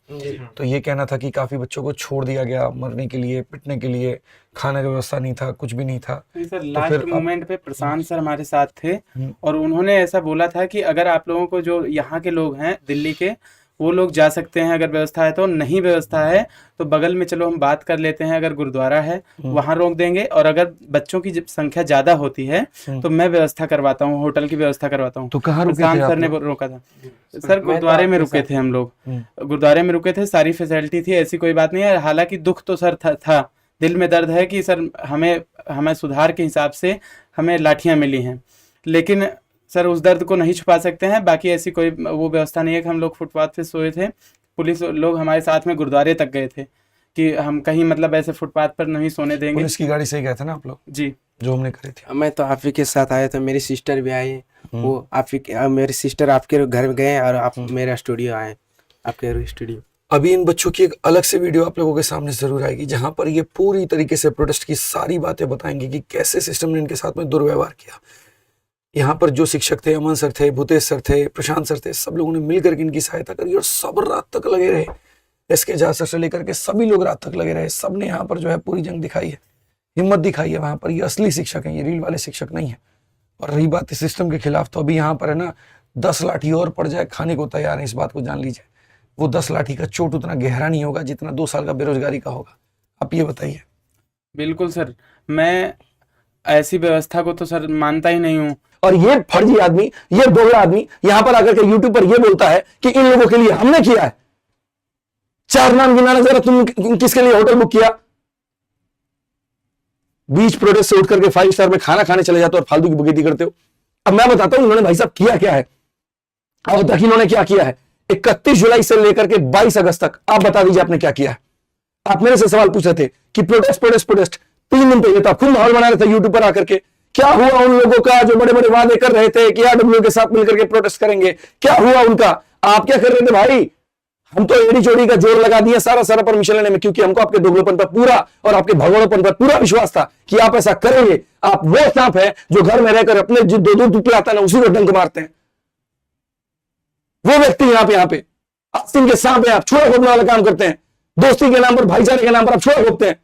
तो ये कहना था कि काफी बच्चों को छोड़ दिया गया मरने के लिए, पिटने के लिए, खाने की व्यवस्था नहीं था, कुछ भी नहीं था। सर लास्ट मोमेंट पे प्रशांत सर हमारे साथ थे और उन्होंने ऐसा बोला था कि अगर आप लोगों को, जो यहाँ के लोग हैं दिल्ली के, वो लोग जा सकते हैं अगर व्यवस्था है तो, नहीं व्यवस्था है तो बगल में चलो हम बात कर लेते हैं, अगर गुरुद्वारा है वहां रोक देंगे, और अगर बच्चों की संख्या ज्यादा होती है तो मैं व्यवस्था करवाता हूँ, होटल की व्यवस्था करवाता हूँ। तो कहाँ रुके थे? सर ने रोका था। सर गुरुद्वारे में रुके थे हम लोग, गुरुद्वारे में रुके थे, सारी फैसिलिटी थी, ऐसी कोई बात नहीं है। हालांकि दुख तो सर था, दिल में दर्द है कि सर हमें सुधार के हिसाब से हमें लाठियां मिली हैं, लेकिन सर उस दर्द को नहीं छुपा सकते हैं। बाकी ऐसी कोई वो व्यवस्था नहीं है कि हम लोग फुटपाथ पे सोए थे। पुलिस लोग हमारे साथ में गुरुद्वारे तक गए थे कि हम कहीं मतलब ऐसे फुटपाथ पर नहीं सोने देंगे। पुलिस की गाड़ी से ही गए थे ना आप लोग? जी, जो हमने करे थे। मैं तो आप ही के साथ आया था, मेरी सिस्टर भी आई, वो आप ही मेरी सिस्टर आपके घर गए और आप मेरा स्टूडियो आए, आपके स्टूडियो। अभी इन बच्चों की एक अलग से वीडियो आप लोगों के सामने जरूर आएगी, जहां पर ये पूरी तरीके से प्रोटेस्ट की सारी बातें बताएंगे कि कैसे सिस्टम ने इनके साथ में दुर्व्यवहार किया। यहाँ पर जो शिक्षक थे, अमन सर थे, भूतेश सर थे, प्रशांत सर थे, सब लोगों ने मिलकर के इनकी सहायता करी और सब रात तक लगे रहे। SK झा सर से लेकर के सभी लोग रात तक लगे रहे। सब ने यहाँ पर जो है पूरी जंग दिखाई है, हिम्मत दिखाई है। वहां पर ये असली शिक्षक हैं, ये रील वाले शिक्षक नहीं है। और रही बात इस सिस्टम के खिलाफ, तो अभी यहाँ पर है ना 10 लाठी और पड़ जाए खाने को तैयार है, इस बात को जान लीजिए। वो 10 लाठी का चोट उतना गहरा नहीं होगा जितना 2 साल का बेरोजगारी का होगा। आप ये बताइए। बिल्कुल सर, मैं ऐसी व्यवस्था को तो सर मानता ही नहीं हूँ। और ये फर्जी आदमी, ये दोगला आदमी यहाँ पर आकर के यूट्यूब पर ये बोलता है कि इन लोगों के लिए हमने किया है। 4 नाम गिनाना जरा, तुम किसके लिए होटल बुक किया? बीच प्रोटेस्ट से उठ करके 5 स्टार में खाना खाने चले जाते हो और फालतू की बकैती करते हो। अब मैं बताता हूं इन्होंने भाई साहब किया क्या है, अब तक इन्होंने क्या किया है। 31 जुलाई से लेकर के 22 अगस्त तक आप बता दीजिए आपने क्या किया है। आप मेरे से सवाल पूछ रहे थे कि प्रोटेस्ट प्रोटेस्ट प्रोटेस्ट, 3 दिन पहले तो आप खुद माहौल बना रहे थे यूट्यूब पर आकर के। क्या हुआ उन लोगों का जो बड़े बड़े वादे कर रहे थे कि आरडब्ल्यू के साथ मिलकर के प्रोटेस्ट करेंगे? क्या हुआ उनका? आप क्या कर रहे थे भाई? हम तो एड़ी चोड़ी का जोर लगा दिया सारा परमिशन लेने में, क्योंकि हमको आपके दोगलेपन पर पूरा और आपके भगोड़ेपन पर पूरा विश्वास था कि आप ऐसा करेंगे। आप वो सांप है जो घर में रहकर अपने जो दो दूध पिलाता है ना, उसी को डंक मारते हैं। वो व्यक्ति यहाँ पे आस्तीन के सांप है। आप छोड़ा खोपने वाला काम करते हैं, दोस्ती के नाम पर, भाईचारे के नाम पर आप छोड़ा खोपते हैं।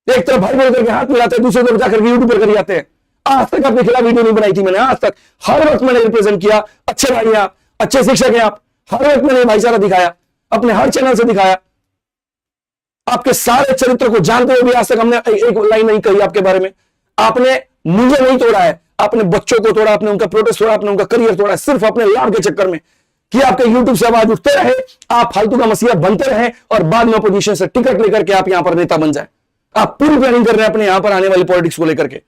एक तरफ भाई बोल करके हाथ मिलाते हैं, दूसरी तरफ जाकर यूट्यूब पर कर जाते हैं। आज तक अपने खिलाफ वीडियो नहीं बनाई थी मैंने, आज तक हर वक्त मैंने रिप्रेजेंट किया। अच्छे भाई आप, अच्छे शिक्षक हैं आप, हर वक्त मैंने भाईचारा दिखाया, अपने हर चैनल से दिखाया। आपके सारे चरित्र को जानते हुए भी आज तक हमने एक लाइन नहीं कही आपके बारे में। आपने मुझे नहीं तोड़ा है, आपने बच्चों को तोड़ा, आपने उनका प्रोटेस्ट तोड़ा, आपने उनका करियर तोड़ा, सिर्फ अपने लाभ के चक्कर में कि आपके यूट्यूब से आवाज उठते रहे, आप फालतू का मसीहा बनते रहे और बाद में अपोजिशन से टिकट लेकर के आप यहां पर नेता बन जाए। आप पूरी प्लानिंग कर रहे हैं अपने यहां पर आने वाली पॉलिटिक्स को लेकर के।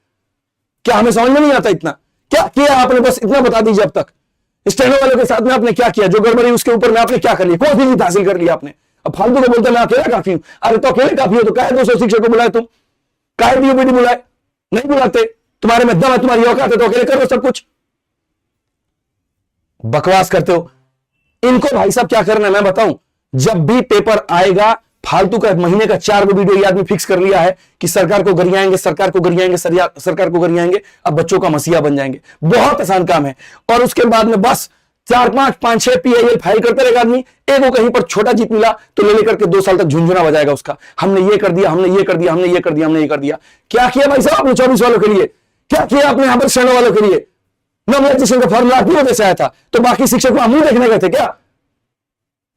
क्या हमें समझ में नहीं आता इतना? क्या किया आपने? बस इतना बता दीजिए। अब तक स्टेनो वालों के साथ में आपने क्या किया? जो गड़बड़ी उसके ऊपर में आपने क्या कर लिया? कौन सी जीत हासिल कर लिया आपने? अब फालतू को बोलते मैं अकेला काफी हूं। अरे तो अकेले काफी हो तो काहे 200 शिक्षक को बुलाए तुम? काहे डीओपीडी बुलाए? नहीं बुलाते। तुम्हारे में दम है, तुम्हारी औकात है तो अकेले करो सब कुछ। बकवास करते हो। इनको भाई साहब क्या करना है मैं बताऊं? जब भी पेपर आएगा, फालतू का महीने का 4 वीडियो ये आदमी फिक्स कर लिया है कि सरकार को गरियाएंगे, सरकार को गरियाएंगे, सरकार को गरियाएंगे, अब बच्चों का मसीहा बन जाएंगे। बहुत आसान काम है। और उसके बाद में बस 4, 5, 5, 6 PIL फाइल करते रहेगा आदमी। एक को कहीं पर छोटा जीत मिला तो ले लेकर के 2 साल तक झुंझुना बजाएगा उसका। हमने ये कर दिया, हमने ये कर दिया, हमने ये कर दिया, हमने ये कर दिया। क्या किया भाई साहब आपने 24 वालों के लिए? क्या किया आपने यहां पर शरणों वालों के लिए? नॉर्मलाइजेशन का फॉर्मूला क्यों वैसे आया था? तो बाकी शिक्षक वहां मुंह देखने गए थे क्या?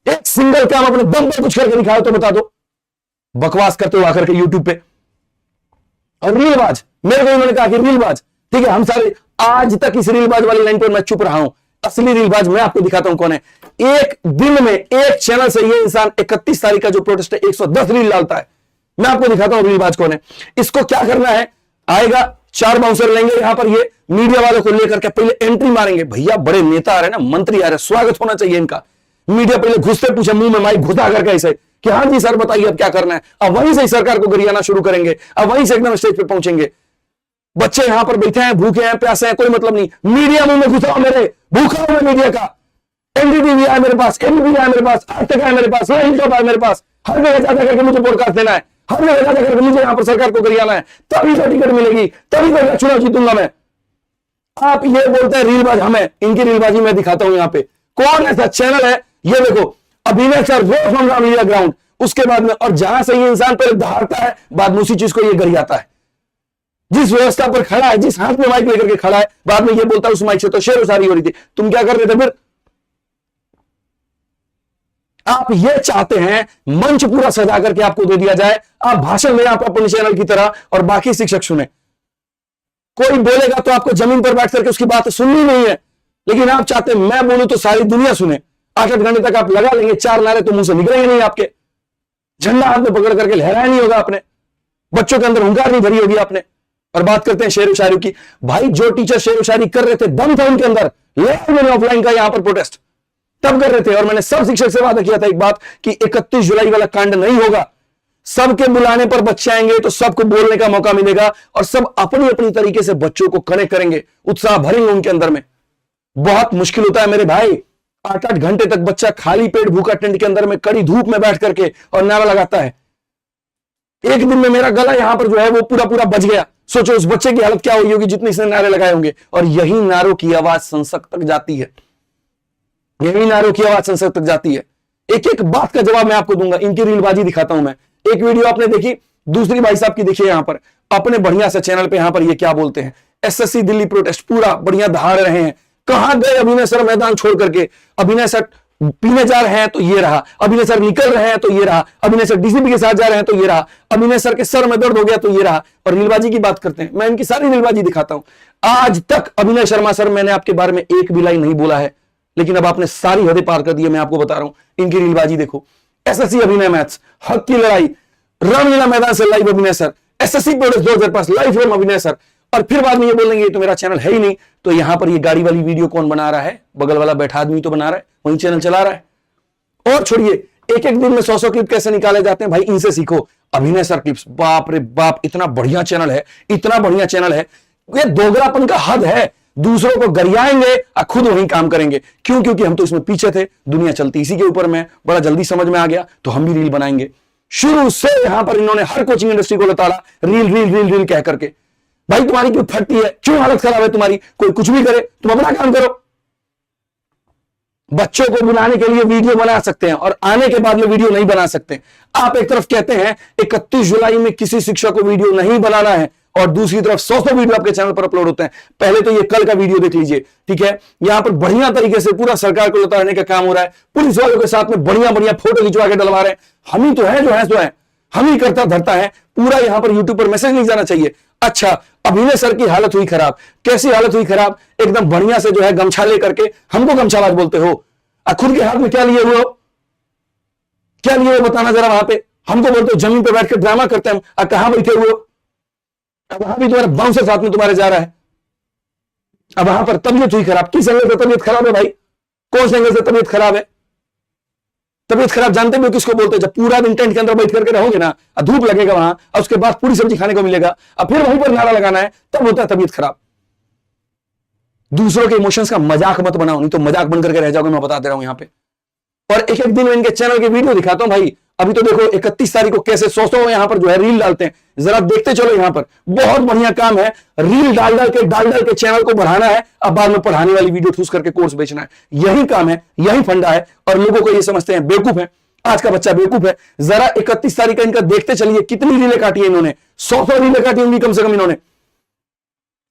एक सिंगल काम अपने दम पर कुछ करके दिखाओ तो बता दो। बकवास करते हो आकर के यूट्यूब पे। और रीलबाज, मेरे को उन्होंने कहा कि रीलबाज, ठीक है हम सारे आज तक इस रीलबाज वाली लाइन पर मैं चुप रहा हूं। असली रीलबाज मैं आपको दिखाता हूं कौन है। एक दिन में एक चैनल से ये इंसान 31 तारीख का जो प्रोटेस्ट है 110 रील डालता है। मैं आपको दिखाता हूं रीलबाज कौन है। इसको क्या करना है? आएगा 4 बाउंसर लेंगे यहां पर, ये मीडिया वालों को लेकर के पहले एंट्री मारेंगे। भैया बड़े नेता आ रहे हैं ना, मंत्री आ रहे हैं, स्वागत होना चाहिए इनका। मीडिया पहले घुसते पूछे मुंह में माइक घुसा करके ऐसे कि हाँ जी सर बताइए अब क्या करना है। अब वहीं से सरकार को गरियाना शुरू करेंगे, अब वहीं से एकदम स्टेज पे पहुंचेंगे। बच्चे यहां पर बैठे हैं, भूखे हैं, प्यासे हैं, कोई मतलब नहीं। मीडिया मुंह में घुसा मेरे, भूखा हूं मैं मीडिया का। एनडीटीवी है मेरे पास, एबीपी है मेरे पास, आज तक है मेरे पास, है मेरे पास। हर जगह जाकर करके मुझे पॉडकास्ट देना है, हर जगह जाकर करके मुझे यहां पर सरकार को गरियाना है, तभी तो टिकट मिलेगी, तभी तो चुनाव जीतूंगा मैं। आप ये बोलते हैं रीलबाज हमें, इनकी रीलबाजी मैं दिखाता हूं यहाँ पे। कौन ऐसा चैनल है? ये देखो, Abhinay sir rose from media ground. उसके बाद में और जहां से ये इंसान पहले दहाड़ता है, बाद में उसी चीज को ये गरियाता है। जिस व्यवस्था पर खड़ा है, जिस हाथ में माइक लेकर के खड़ा है, बाद में ये बोलता है उस माइक से तो शेर उसारी हो रही थी। तुम क्या कर रहे थे फिर? आप ये चाहते हैं मंच पूरा सजा करके आपको दे दिया जाए, आप भाषण दें आप अपने चैनल की तरह और बाकी शिक्षक सुने। कोई बोलेगा तो आपको जमीन पर बैठ करके उसकी बात सुननी नहीं है, लेकिन आप चाहते हैं मैं बोलूं तो सारी दुनिया सुने। 8-8 घंटे तक आप लगा लेंगे, 4 नारे तो मुंह से निकलेंगे नहीं आपके, झंडा हाथ में पकड़ करके लहराया नहीं होगा आपने, बच्चों के अंदर हुंकार नहीं भरी होगी आपने। और बात करते हैं शेर व शायरी की। भाई जो टीचर शेर व शायरी कर रहे थे, दम था उनके अंदर, ले मैंने ऑफलाइन का यहां पर प्रोटेस्ट तब कर रहे थे। और मैंने सब शिक्षक से वादा किया था एक बात कि 31 जुलाई वाला कांड नहीं होगा। सबके बुलाने पर बच्चे आएंगे तो सबको बोलने का मौका मिलेगा और सब अपनी अपनी तरीके से बच्चों को कनेक्ट करेंगे, उत्साह भरेंगे उनके अंदर में। बहुत मुश्किल होता है मेरे भाई, 8-8 घंटे तक बच्चा खाली पेट भूखा टेंट के अंदर में कड़ी धूप में बैठ करके और नारा लगाता है। एक दिन में मेरा गला यहां पर जो है वो पूरा पूरा बच गया। सोचो उस बच्चे की हालत क्या हुई होगी जितने इसने नारे लगाए होंगे। और यही नारों की आवाज संसद तक जाती है, यही नारों की आवाज संसद तक जाती है। एक एक बात का जवाब मैं आपको दूंगा। इनकी रीलबाजी दिखाता हूं मैं। एक वीडियो आपने देखी, दूसरी भाई साहब की देखिए यहां पर अपने बढ़िया से चैनल पे। यहां पर ये क्या बोलते हैं, एसएससी दिल्ली प्रोटेस्ट पूरा बढ़िया दहाड़ रहे हैं। कहां गए अभिनय सर मैदान छोड़ करके? अभिनय सर पीने जा रहे हैं तो ये रहा, अभिनय सर निकल रहे हैं तो ये रहा, अभिनय सर डीसीपी के साथ जा रहे हैं तो ये रहा, अभिनय सर के सर में दर्द हो गया तो ये रहा। और रीलबाजी की बात करते हैं, मैं इनकी सारी रीलबाजी दिखाता हूं। आज तक अभिनय शर्मा सर मैंने आपके बारे में एक भी लाइन नहीं बोला है, लेकिन अब आपने सारी हदें पार कर दी है। मैं आपको बता रहा हूं इनकी रीलबाजी देखो। एसएससी अभिनय मैथ्स, हक की लड़ाई, रामलीला मैदान से लाइव अभिनय sir, SSC protest 2005 live from अभिनय सर। और फिर बाद में ये बोलेंगे ये तो मेरा चैनल है ही नहीं। तो यहां पर ये गाड़ी वाली वीडियो कौन बना रहा है? बगल वाला बैठा आदमी तो बना रहा है, वही चैनल चला रहा है। और छोड़िए, एक एक दिन में 100 क्लिप कैसे निकाले जाते हैं भाई, इनसे सीखो। अभिनय सर क्लिप्स, बाप रे बाप, इतना बढ़िया चैनल है, इतना बढ़िया चैनल है। ये दोगलापन का हद है, दूसरों को गरियाएंगे और खुद वहीं काम करेंगे। क्यों? क्योंकि हम तो इसमें पीछे थे, दुनिया चलती इसी के ऊपर में, बड़ा जल्दी समझ में आ गया तो हम भी रील बनाएंगे। शुरू से यहां पर इन्होंने हर कोचिंग इंडस्ट्री को लताड़ा, रील रील रील रील कह करके। भाई तुम्हारी क्यों फटती है, क्यों हालत खराब है तुम्हारी? कोई कुछ भी करे, तुम अपना काम करो। बच्चों को बुलाने के लिए वीडियो बना सकते हैं और आने के बाद में वीडियो नहीं बना सकते। आप एक तरफ कहते हैं 31 जुलाई में किसी शिक्षक को वीडियो नहीं बनाना है और दूसरी तरफ 100 वीडियो आपके चैनल पर अपलोड होते हैं। पहले तो ये कल का वीडियो देख लीजिए, ठीक है। यहां पर बढ़िया तरीके से पूरा सरकार को उतारने का काम हो रहा है, पुलिस वालों के साथ में बढ़िया बढ़िया फोटो खिंचवा के डलवा रहे हैं। हम ही तो है जो है सो है, हम ही करता धरता है पूरा। यहां पर यूट्यूब पर मैसेज नहीं जाना चाहिए। अच्छा, अभिनय सर की हालत हुई खराब। कैसी हालत हुई खराब? एकदम बढ़िया से जो है गमछा लेकर के हमको गमछाबाज बोलते हो, खुद के हाथ में क्या लिए हुए हो, क्या लिए हो बताना जरा। वहां पे हमको बोलते हो जमीन पे बैठ के ड्रामा करते हैं हम, कहां बैठे हुए हो? अब वहां भी तुम्हारे बाउंसर साथ में तुम्हारे जा रहा है। अब वहां पर तबीयत हुई खराब। किस एंगल से तबीयत खराब है भाई? कौन से एंगल से तबीयत खराब है? तबीयत खराब जानते भी हो किसको बोलते हैं? जब पूरा दिन टेंट के अंदर बैठ करके रहोगे ना, धूप लगेगा वहां और उसके बाद पूरी सब्जी खाने को मिलेगा और फिर वहीं पर नारा लगाना है, तब होता है तबीयत खराब। दूसरों के इमोशंस का मजाक मत बनाओ, नहीं तो मजाक बन करके रह जाओगे, मैं बता दे रहा हूं यहां पे। और एक एक दिन में इनके चैनल के वीडियो दिखाता हूं भाई। अभी तो देखो 31 तारीख को कैसे 100 यहां पर जो है रील डालते हैं, जरा देखते चलो। यहां पर बहुत बढ़िया काम है, रील डाल डाल के चैनल को बढ़ाना है, अब बाद में पढ़ाने वाली वीडियो ठूस करके कोर्स बेचना है। यही काम है, यही फंडा है। और लोगों को ये समझते हैं बेवकूफ है, आज का बच्चा बेवकूफ है। जरा 31 तारीख का इनका देखते चलिए, कितनी रीलें काटी है इन्होंने। 100 रीलें काटी होंगी कम से कम इन्होंने।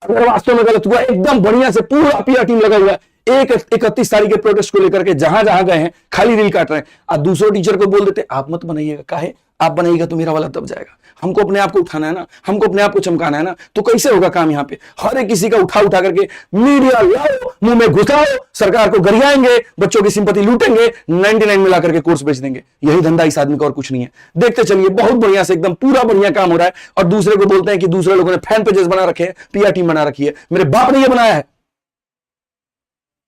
अगर वास्तव में गलत हुआ, एकदम बढ़िया से पूरा पीआर टीम लगा हुआ है। 31 तारीख के प्रोटेस्ट को लेकर के जहां जहां गए हैं खाली रील काट रहे हैं। अब दूसरों टीचर को बोल देते आप मत बनाइएगा, काहे? आप बनाइएगा तो मेरा वाला दब जाएगा। हमको अपने आप को उठाना है ना, हमको अपने आप को चमकाना है ना, तो कैसे होगा काम? यहाँ पे हर एक किसी का उठा करके मीडिया लाओ, मुंह में घुसाओ, सरकार को गरियाएंगे, बच्चों की सिंपैथी लूटेंगे, 99 मिला करके कोर्स बेच देंगे। यही धंधा इस आदमी का और कुछ नहीं है। देखते चलिए, बहुत बढ़िया से एकदम पूरा बढ़िया काम हो रहा है। और दूसरे को बोलते हैं कि दूसरे लोगों ने फैन पेजेस बना रखे हैं, पीआर टीम बना रखी है। मेरे बाप ने ये बनाया है।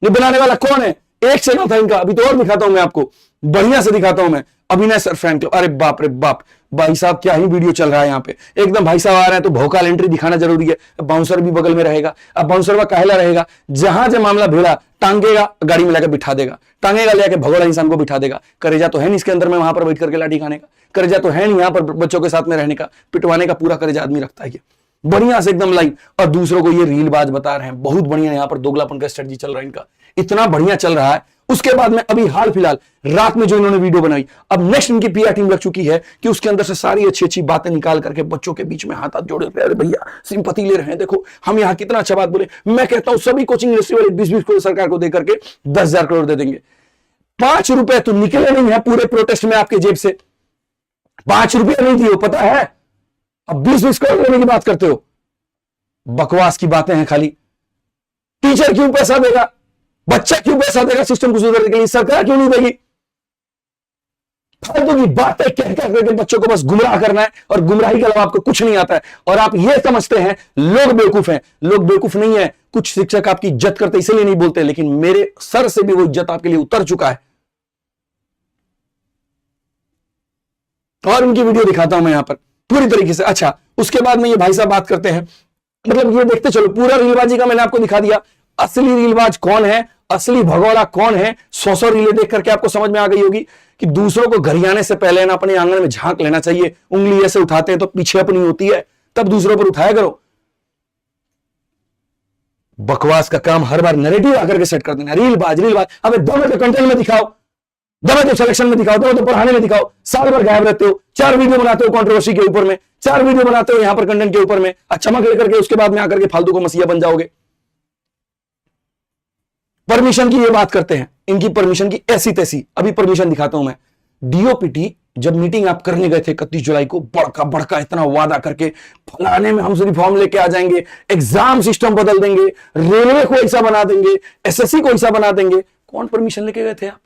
ये बनाने वाला कौन है? एक चैनल था इनका, अभी तो और दिखाता हूं मैं आपको, बढ़िया से दिखाता हूं मैं। अभिनय सर फैन क्लब, अरे बाप रे बाप, भाई साहब क्या ही वीडियो चल रहा है यहाँ पे। एकदम भाई साहब आ रहे हैं तो भौकाल एंट्री दिखाना जरूरी है। बाउंसर भी बगल में रहेगा। अब बाउंसर काहेला रहेगा? जहां जब मामला भिड़ा, टांगेगा, गाड़ी में लाकर बिठा देगा, टांगेगा, लेके भगोड़ा इंसान को बिठा देगा। करेजा तो है नहीं इसके अंदर में वहां पर बैठ करके लाठी खाने का, करेजा तो है नहीं यहाँ पर बच्चों के साथ में रहने का, पिटवाने का पूरा करेजा आदमी रखता है। ये बढ़िया से एकदम लाइव, और दूसरों को ये रीलबाज बता रहे हैं। बहुत बढ़िया यहाँ पर दोगलापन का स्ट्रेटजी चल रहा है इनका, इतना बढ़िया चल रहा है। उसके बाद में अभी हाल फिलहाल रात में जो इन्होंने वीडियो बनाई, अब नेक्स्ट इनकी पीआर टीम लग चुकी है कि उसके अंदर से सारी अच्छी अच्छी बातें निकाल करके बच्चों के बीच में हाथ हाथ जोड़े, अरे भैया सिंपैथी ले रहे हैं, देखो हम यहाँ कितना अच्छा बात बोले। मैं कहता हूं सभी कोचिंग इंडस्ट्री वाले 20-20 करोड़ सरकार को देकर के 10,000 करोड़ दे देंगे। 5 रुपए तो निकले नहीं है पूरे प्रोटेस्ट में आपके जेब से, 5 रुपए नहीं दिए, पता है। अब 20-20 करोड़ देने की बात करते हो, बकवास की बातें हैं खाली। टीचर क्यों पैसा देगा? बच्चा क्यों पैसा देगा सिस्टम को सुधारने के लिए? सरकार क्यों नहीं देगी? फालतू की बातें कह करके बच्चों को बस गुमराह करना है, और गुमराही के अलावा आपको कुछ नहीं आता है। और आप ये समझते हैं लोग बेवकूफ हैं। लोग बेवकूफ नहीं है। कुछ शिक्षक आपकी इज्जत करते इसलिए नहीं बोलते, लेकिन मेरे सर से भी वो इज्जत आपके लिए उतर चुका है। और उनकी वीडियो दिखाता हूं मैं यहां पर पूरी तरीके से। अच्छा, उसके बाद में ये भाई साहब बात करते हैं, मतलब ये देखते चलो, पूरा रीलबाजी का मैंने आपको दिखा दिया। असली रीलबाज कौन है, असली भगोड़ा कौन है, 100 रीलें देख करके आपको समझ में आ गई होगी कि दूसरों को गरियाने से पहले ना अपने आंगन में झांक लेना चाहिए। उंगली ऐसे उठाते हैं तो पीछे अपनी होती है, तब दूसरों पर उठाया करो। बकवास का काम हर बार नैरेटिव आकर के सेट कर देना, रीलबाज रीलबाज। अबे दबे तो कंटेंट में दिखाओ, दबे तो सिलेक्शन में दिखाओ, दबे तो पढ़ाने में दिखाओ। साल भर गायब रहते हो, 4 वीडियो बनाते हो कंट्रोवर्सी के ऊपर में, 4 वीडियो बनाते हो यहां पर कंटेंट के ऊपर में, चमक लेकर के उसके बाद में आकर के फालतू को मसीहा बन जाओगे। परमिशन की ये बात करते हैं, इनकी परमिशन की ऐसी तैसी। अभी परमिशन दिखाता हूं मैं। डीओपीटी जब मीटिंग आप करने गए थे 31 जुलाई को, बड़का बड़का इतना वादा करके, फलाने में हम रिफॉर्म लेके आ जाएंगे, एग्जाम सिस्टम बदल देंगे, रेलवे को ऐसा बना देंगे, एसएससी को ऐसा बना देंगे। कौन परमिशन लेके गए थे आप?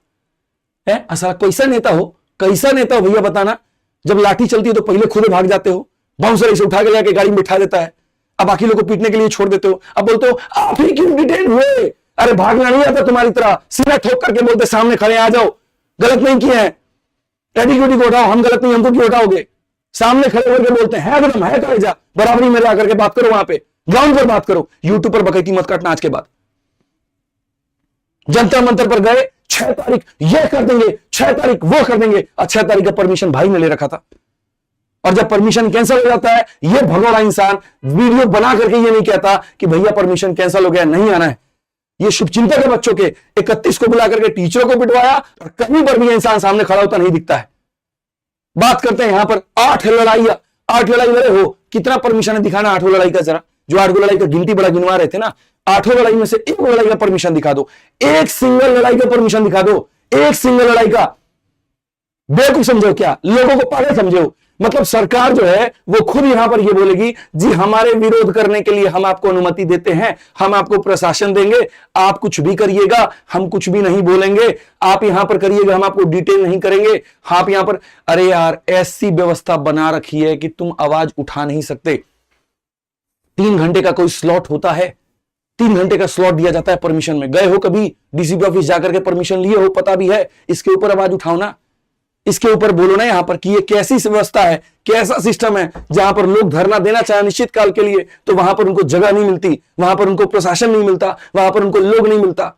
है असल कैसा नेता हो, कैसा नेता हो भैया बताना। जब लाठी चलती है तो पहले खुद भाग जाते हो, बाउंसर ऐसे उठा के लाके गाड़ी में बिठा देता है, अब बाकी लोगों को पीटने के लिए छोड़ देते हो। अब बोलते हो आप ही क्यों डिटेन हुए? अरे भागना नहीं आता तुम्हारी तरह, सीधा ठोक करके बोलते सामने खड़े आ जाओ, गलत नहीं किए हैं। एटीट्यूड को हटाओ, हम गलत नहीं, हमको क्यों हटाओगे? सामने खड़े होकर बोलते हैं एकदम है कलेजा, बराबरी में आकर के बात करो, वहां पे ग्राउंड पर बात करो, यूट्यूब पर बकैती मत काटना आज के बाद। जंतर मंतर पर गए, 6 तारीख ये कर देंगे, 6 तारीख वो कर देंगे, और 6 तारीख का परमिशन भाई ने ले रखा था। और जब परमिशन कैंसिल हो जाता है, ये भगोड़ा इंसान वीडियो बना करके ये नहीं कहता कि भैया परमिशन कैंसिल हो गया, नहीं आना है। ये शुभचिंतक के बच्चों के 31 को बुला करके टीचरों को पिटवाया, और कहीं पर भी इंसान सामने खड़ा होता नहीं दिखता है। बात करते हैं यहां पर 8 लड़ाइयां, 8 लड़ाई लड़े हो, कितना परमिशन है दिखाना 8 लड़ाई का जरा। जो 8 लड़ाई का गिनती बड़ा गिनवा रहे थे ना, 8 लड़ाई में से 1 लड़ाई का परमिशन दिखा दो, एक सिंगल लड़ाई का परमिशन दिखा दो, एक सिंगल लड़ाई का। बेवकूफ समझो क्या, लोगों को पागल समझो? मतलब सरकार जो है वो खुद यहां पर ये बोलेगी जी हमारे विरोध करने के लिए हम आपको अनुमति देते हैं, हम आपको प्रशासन देंगे, आप कुछ भी करिएगा, हम कुछ भी नहीं बोलेंगे, आप यहां पर करिएगा, हम आपको डिटेल नहीं करेंगे, आप यहां पर। अरे यार, ऐसी व्यवस्था बना रखी है कि तुम आवाज उठा नहीं सकते। 3 घंटे का कोई स्लॉट होता है, 3 घंटे का स्लॉट दिया जाता है परमिशन में। गए हो कभी डीसीपी ऑफिस जाकर के परमिशन लिए हो, पता भी है, इसके ऊपर आवाज उठाओ ना, इसके ऊपर बोलो ना यहां पर कि ये कैसी व्यवस्था है, कैसा सिस्टम है, जहां पर लोग धरना देना चाहे निश्चित काल के लिए तो वहां पर उनको जगह नहीं मिलती, वहां पर उनको प्रशासन नहीं मिलता, वहां पर उनको लोग नहीं मिलता।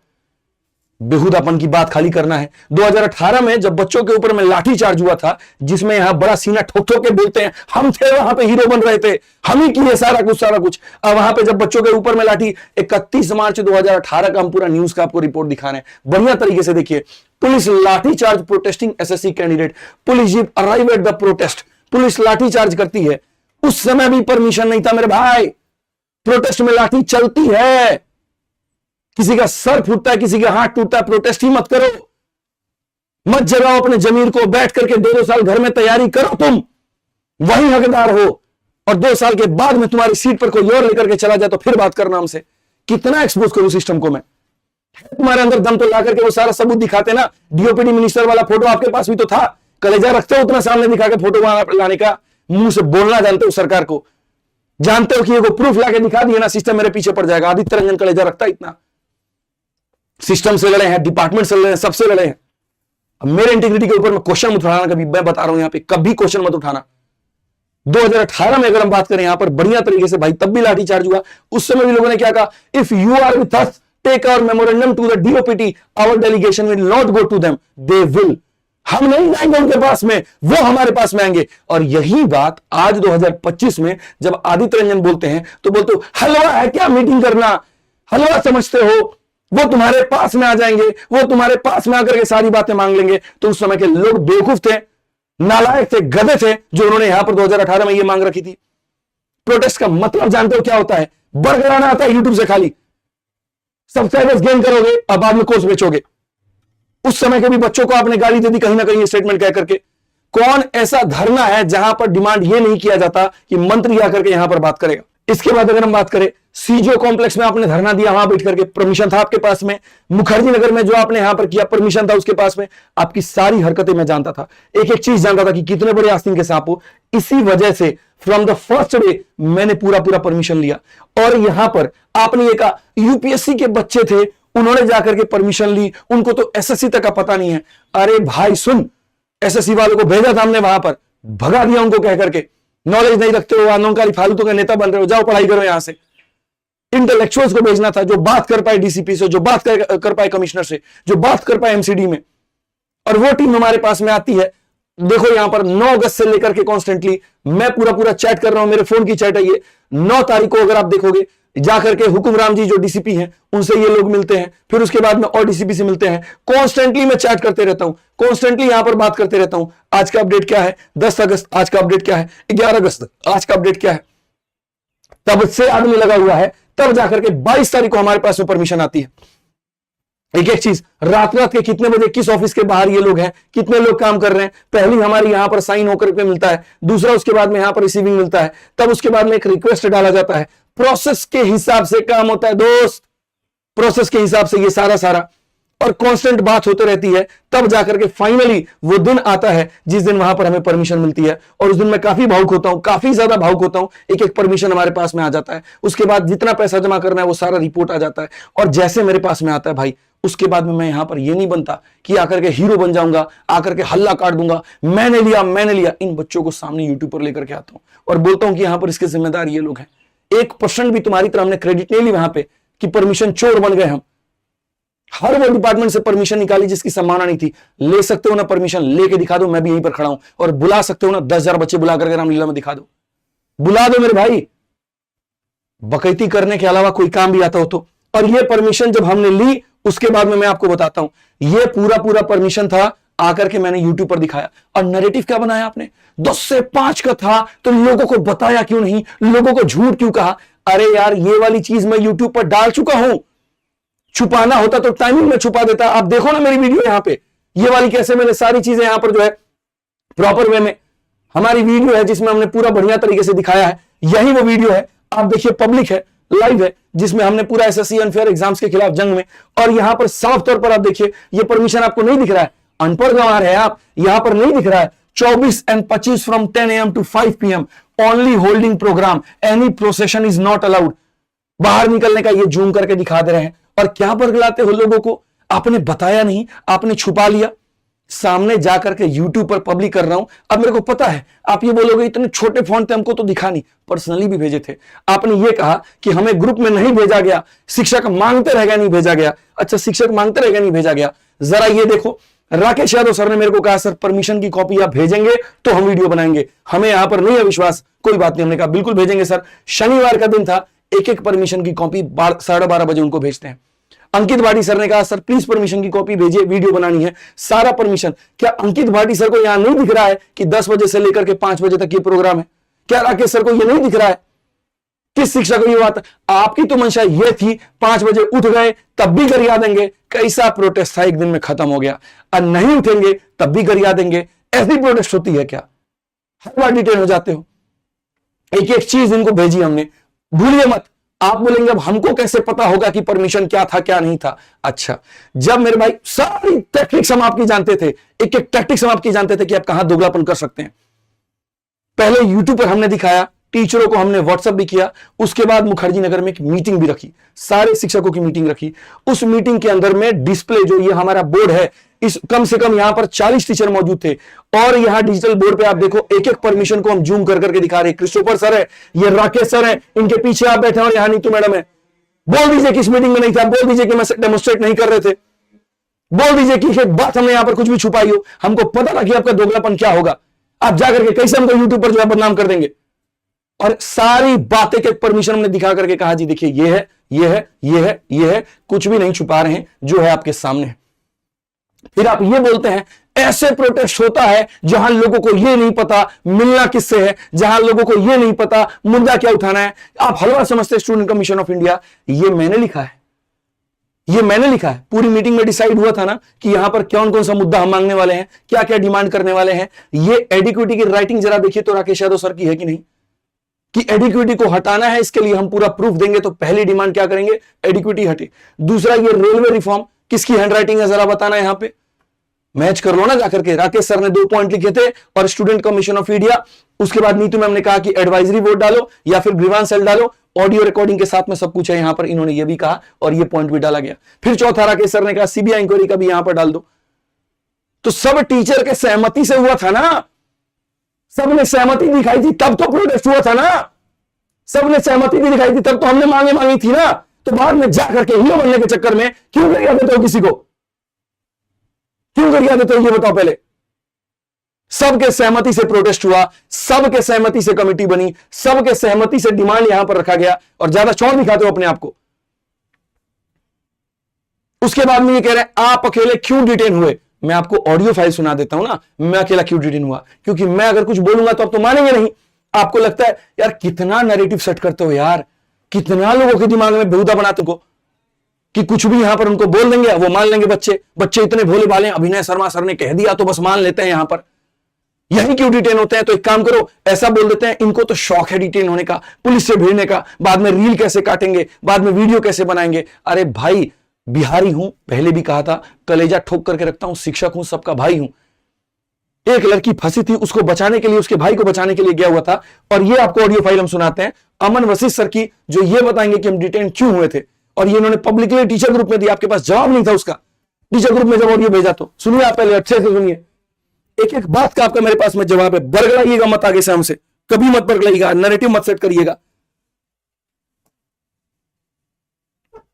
बेहुदापन की बात खाली करना है। 2018 में जब बच्चों के ऊपर में लाठी चार्ज हुआ था, जिसमें यहां बड़ा सीना ठोक ठोक के बोलते हैं हम थे वहां पे, हीरो बन रहे थे, हम ही किए सारा कुछ। अब वहां पे जब बच्चों के ऊपर में लाठी, 31 मार्च 2018 का हम पूरा न्यूज का आपको रिपोर्ट दिखा रहे हैं, बढ़िया तरीके से देखिए। पुलिस लाठी charge protesting SSC candidate, police jeep arrive at the protest, police लाठी चार्ज करती है। उस समय भी परमिशन नहीं था मेरे भाई, प्रोटेस्ट में लाठी चलती है, किसी का सर फूटता है, किसी का हाथ टूटता है, प्रोटेस्ट ही मत करो, मत जगाओ अपने जमीर को, बैठ करके 2 साल घर में तैयारी करो, तुम वही हकदार हो, और 2 साल के बाद में तुम्हारी सीट पर कोई और लेकर के चला जाए तो फिर बात करना हमसे। कितना एक्सपोज करूं सिस्टम को मैं? तुम्हारे अंदर दम तो ला करके वो सारा सबूत दिखाते ना, डीओपीडी मिनिस्टर वाला फोटो आपके पास भी तो था, कलेजा रखते हो उतना सामने दिखा के फोटो लाने का, मुंह से बोलना जानते हो सरकार को, जानते हो कि ये प्रूफ लाके दिखा दिए ना, सिस्टम मेरे पीछे पड़ जाएगा। आदित्य रंजन कलेजा रखता इतना, सिस्टम से लड़े हैं, डिपार्टमेंट से लड़े हैं, सबसे लड़े हैं। अब मेरे इंटीग्रिटी के ऊपर में क्वेश्चन मत उठाना, कभी मैं बता रहा हूं यहां पे, कभी क्वेश्चन मत उठाना। 2018 में अगर हम बात करें यहां पर बढ़िया तरीके से भाई, तब भी लाठी चार्ज हुआ, उस समय भी लोगों ने क्या कहा, if you are with us take our memorandum to the DoPT, our delegation will not go to them, they will. हम नहीं जाएंगे उनके पास में, वो हमारे पास में आएंगे। और यही बात आज 2025 में जब आदित्य रंजन बोलते हैं तो बोलते हो हलवा है क्या मीटिंग करना, हलवा समझते हो, वो तुम्हारे पास में आ जाएंगे, वो तुम्हारे पास में आकर के सारी बातें मांग लेंगे। तो उस समय के लोग बेवकूफ थे, नालायक थे, गधे थे, जो उन्होंने यहां पर 2018 में ये मांग रखी थी। प्रोटेस्ट का मतलब जानते हो क्या होता है? बरगराना आता है यूट्यूब से, खाली सब्सक्राइबर्स गेन करोगे और बाद में कोर्स बेचोगे। उस समय के भी बच्चों को आपने गाली दे दी कहीं ना कहीं स्टेटमेंट कह करके। कौन ऐसा धरना है जहां पर डिमांड ये नहीं किया जाता कि मंत्री आकर के यहां पर बात करेगा? इसके बाद अगर हम बात करें, सीजो कॉम्प्लेक्स में आपने धरना दिया, वहां बैठ करके परमिशन था आपके पास में। मुखर्जी नगर में जो आपने यहां पर किया, परमिशन था उसके पास में। आपकी सारी हरकतें मैं जानता था, एक एक चीज जानता था कि कितने बड़े आस्तीन के सांप हो। इसी वजह से फ्रॉम द फर्स्ट डे मैंने पूरा परमिशन लिया। और यहां पर आपने ये कहा यूपीएससी के बच्चे थे, उन्होंने जाकर के परमिशन ली, उनको तो एसएससी तक का पता नहीं है। अरे भाई सुन, एसएससी वालों को भेजा था हमने वहां पर, भगा दिया उनको कह करके नॉलेज नहीं रखते हो, आंदोलनकारी फालतू के नेता बन रहे हो, जाओ पढ़ाई करो यहां से। इंटेलेक्चुअल्स को भेजना था, जो बात कर पाए डीसीपी से, जो बात कर पाए कमिश्नर से, जो बात कर पाए एमसीडी में। और वो टीम हमारे पास में आती है। देखो यहां पर 9 अगस्त से लेकर के कॉन्स्टेंटली मैं पूरा चैट कर रहा हूं, मेरे फोन की चैट है ये। 9 तारीख को अगर आप देखोगे जाकर के हुकुमराम जी जो डीसीपी हैं उनसे ये लोग मिलते हैं, फिर उसके बाद में और डीसीपी से मिलते हैं। कॉन्स्टेंटली मैं चैट करते रहता हूं, कॉन्स्टेंटली यहां पर बात करते रहता हूं। आज का अपडेट क्या है, 10 अगस्त आज का अपडेट क्या है, 11 अगस्त आज का अपडेट क्या है। तब से आदमी लगा हुआ है, तब जाकर के 22 तारीख को हमारे पास में परमिशन आती है। एक एक चीज, रात के कितने बजे किस ऑफिस के बाहर ये लोग हैं, कितने लोग काम कर रहे हैं, पहली हमारी यहां पर साइन होकर के मिलता है, दूसरा उसके बाद में यहां पर रिसीविंग मिलता है, तब उसके बाद में एक रिक्वेस्ट डाला जाता है। प्रोसेस के हिसाब से काम होता है दोस्त, प्रोसेस के हिसाब से ये सारा और कांस्टेंट बात होती रहती है। तब जाकर के फाइनली वो दिन आता है जिस दिन वहां पर हमें परमिशन मिलती है। और उस दिन मैं काफी भावुक होता हूं, काफी ज्यादा भावुक होता हूं। एक एक परमिशन हमारे पास में आ जाता है, उसके बाद जितना पैसा जमा करना है वो सारा रिपोर्ट आ जाता है। और जैसे मेरे पास में आता है भाई, उसके बाद में मैं यहां पर ये नहीं बनता कि आकर के हीरो बन जाऊंगा, आकर के हल्ला काट दूंगा, मैंने लिया। इन बच्चों को सामने यूट्यूब पर लेकर के आता हूं और बोलता हूं कि यहां पर इसके जिम्मेदार ये लोग हैं। 1% भी तुम्हारी तरह हमने क्रेडिट नहीं ली वहां पे कि परमिशन चोर बन गए हम। हर वो डिपार्टमेंट से परमिशन निकाली जिसकी संभावना नहीं थी। ले सकते हो ना परमिशन, लेके दिखा दो, मैं भी यहीं पर खड़ा हूं। और बुला सकते हो ना 10,000 बच्चे बुला करके रामलीला में दिखा दो, बुला दो मेरे भाई। बकैती करने के अलावा कोई काम भी आता हो तो। और ये परमिशन जब हमने ली उसके बाद में मैं आपको बताता हूं, ये पूरा परमिशन था, आकर के मैंने यूट्यूब पर दिखाया। और नैरेटिव क्या बनाया आपने? 10 से 5 का था तो लोगों को बताया क्यों नहीं, लोगों को झूठ क्यों कहा? अरे यार ये वाली चीज मैं यूट्यूब पर डाल चुका हूं, छुपाना होता तो टाइमिंग में छुपा देता। आप देखो ना मेरी वीडियो यहां पे, ये वाली कैसे मैंने सारी चीजें यहां पर जो है प्रॉपर वे में हमारी वीडियो है जिसमें हमने पूरा बढ़िया तरीके से दिखाया है। यही वो वीडियो है, आप देखिए, पब्लिक है, लाइव है, जिसमें हमने पूरा एसएससी अनफेयर एग्जाम्स के खिलाफ जंग में। और यहां पर साफ तौर पर आप देखिए, ये परमिशन आपको नहीं दिख रहा है, अनपढ़ गंवार है आप, यहां पर नहीं दिख रहा है। 24 and 25 from 10 AM to 5 PM only holding programme, any procession is not allowed. बाहर निकलने का ये जूम करके दिखा दे रहे हैं। और क्या बरगलाते हो लोगों को? आपने बताया नहीं, आपने छुपा लिया। सामने जाकर के यूट्यूब पर पब्लिक कर रहा हूं। अब मेरे को पता है आप ये बोलोगे इतने छोटे फॉन्ट थे, हमको तो दिखा नहीं, पर्सनली भी भेजे थे। आपने ये कहा कि हमें ग्रुप में नहीं भेजा गया, शिक्षक मांगते रह गया नहीं भेजा गया। अच्छा, शिक्षक मांगते रह गया नहीं भेजा गया। जरा ये देखो, राकेश यादव सर ने मेरे को कहा सर परमिशन की कॉपी आप भेजेंगे तो हम वीडियो बनाएंगे। हमें यहां पर नहीं है विश्वास, कोई बात नहीं। हमने कहा बिल्कुल भेजेंगे सर। शनिवार का दिन था, एक परमिशन की कॉपी 12:30 बजे उनको भेजते हैं। अंकित भाटी सर ने कहा सर प्लीज परमिशन की कॉपी भेजिए, वीडियो बनानी है, सारा परमिशन। क्या अंकित भाटी सर को यहां नहीं दिख रहा है कि 10 बजे से लेकर के 5 बजे तक ये प्रोग्राम है? क्या राकेश सर को ये नहीं दिख रहा है? किस शिक्षक को ये बात? आपकी तो मंशा ये थी 5 बजे उठ गए तब भी गरिया देंगे। कैसा प्रोटेस्ट था, एक दिन में खत्म हो गया। और नहीं उठेंगे तब भी गरिया देंगे। ऐसी प्रोटेस्ट होती है क्या? हर बार डिटेल हो जाते हो। एक एक चीज इनको भेजी हमने, भूलिए मत। आप बोलेंगे अब हमको कैसे पता होगा कि परमिशन क्या था क्या नहीं था? अच्छा, जब मेरे भाई सारी टैक्टिक्स हम आपकी जानते थे, एक एक टैक्टिक्स हम आपकी जानते थे कि आप कहां दोगलापन कर सकते हैं। पहले यूट्यूब पर हमने दिखाया, टीचरों को हमने व्हाट्सएप भी किया, उसके बाद मुखर्जी नगर में एक मीटिंग भी रखी, सारे शिक्षकों की मीटिंग रखी। उस मीटिंग के अंदर में डिस्प्ले जो ये हमारा बोर्ड है, इस कम से कम यहां पर 40 टीचर मौजूद थे। और यहां डिजिटल बोर्ड पे आप देखो, एक एक परमिशन को हम जूम कर करके दिखा रहे हैं। क्रिस्टोफर सर है, ये राकेश सर है, इनके पीछे आप बैठे और यहां नीतू मैडम है। बोल दीजिए कि इस मीटिंग में नहीं था, बोल दीजिए कि मैं डेमोन्स्ट्रेट नहीं कर रहे थे, बोल दीजिए कि एक बात हमने यहां पर कुछ भी छुपाई हो। हमको पता था कि आपका दोगलापन क्या होगा। आप जाकर के कैसे हमको यूट्यूब पर जो है बदनाम कर देंगे। और सारी बातें के परमिशन हमने दिखा करके कहा जी देखिए ये है, ये है, ये है, ये है, कुछ भी नहीं छुपा रहे हैं, जो है आपके सामने। फिर आप ये बोलते हैं ऐसे प्रोटेस्ट होता है जहां लोगों को ये नहीं पता मिलना किससे है, जहां लोगों को ये नहीं पता मुद्दा क्या उठाना है। आप हलवा समझते स्टूडेंट कमीशन ऑफ इंडिया, ये मैंने लिखा है, ये मैंने लिखा है। पूरी मीटिंग में डिसाइड हुआ था ना कि यहां पर कौन कौन सा मुद्दा हम मांगने वाले हैं, क्या क्या डिमांड करने वाले हैं। ये एडिक्विटी की राइटिंग जरा देखिए तो राकेश यादव सर की है कि नहीं, कि एडिक्विटी को हटाना है, इसके लिए हम पूरा प्रूफ देंगे। तो पहली डिमांड क्या करेंगे, एडिक्विटी हटे। दूसरा ये रेलवे रिफॉर्म, किसकी हैंडराइटिंग है जरा बताना यहां पे, मैच कर लो ना जाकर के। राकेश सर ने 2 पॉइंट लिखे थे और स्टूडेंट कमीशन ऑफ इंडिया। उसके बाद नीतू मैम ने कहा कि एडवाइजरी बोर्ड डालो या फिर ग्रीवांस सेल डालो, ऑडियो रिकॉर्डिंग के साथ में सब कुछ है यहां पर, इन्होंने ये भी कहा और ये पॉइंट भी डाला गया। फिर चौथा राकेश सर ने कहा सीबीआई इंक्वायरी का भी यहां पर डाल दो। तो सब टीचर के सहमति से हुआ था ना, सबने सहमति दिखाई थी तब तो प्रोटेस्ट हुआ था ना, सबने सहमति भी दिखाई थी तब तो हमने मांगी थी ना। तो बाद में जाकर के हीरो बनने के चक्कर में क्यों गरिया देते हो किसी को, क्यों गरिया देते हो ये बताओ पहले। सबके सहमति से प्रोटेस्ट हुआ, सबके सहमति से कमेटी बनी, सबके सहमति से डिमांड यहां पर रखा गया और ज्यादा चौड़ दिखाते हो अपने आप को। उसके बाद में ये कह रहे हैं आप अकेले क्यों डिटेन हुए। मैं आपको ऑडियो फाइल सुना देता हूं ना, मैं अकेला क्यों डिटेन हुआ, क्योंकि मैं अगर कुछ बोलूंगा तो आप तो मानेंगे नहीं। आपको लगता है यार कितना नैरेटिव सेट करते हो यार, कितना लोगों के दिमाग में बेहुदा बनाते हो कि कुछ भी यहां पर उनको बोल देंगे वो मान लेंगे। बच्चे इतने भोले भाले हैं, अभिनय शर्मा सर ने कह दिया तो बस मान लेते हैं यहां पर। यही क्यों डिटेन होते हैं। तो एक काम करो, ऐसा बोल देते हैं इनको तो शौक है डिटेन होने का, पुलिस से भिड़ने का, बाद में रील कैसे काटेंगे, बाद में वीडियो कैसे बनाएंगे। अरे भाई बिहारी हूं, पहले भी कहा था, कलेजा ठोक करके रखता हूं, शिक्षक हूं, सबका भाई हूं। एक लड़की फंसी थी, उसको बचाने के लिए, उसके भाई को बचाने के लिए गया हुआ था। और ये आपको ऑडियो फाइल हम सुनाते हैं अमन वशिष्ठ सर की, जो ये बताएंगे कि हम डिटेन क्यों हुए थे। और ये इन्होंने पब्लिकली टीचर ग्रुप में दिया, आपके पास जवाब नहीं था उसका। टीचर ग्रुप में जब ऑडियो भेजा तो सुनिए, आप पहले अच्छे से सुनिए, एक एक बात का आपका मेरे पास में जवाब है। बरगलाइएगा मत आगे से हमसे, कभी मत बरगलाइएगा, नैरेटिव मत सेट करिएगा।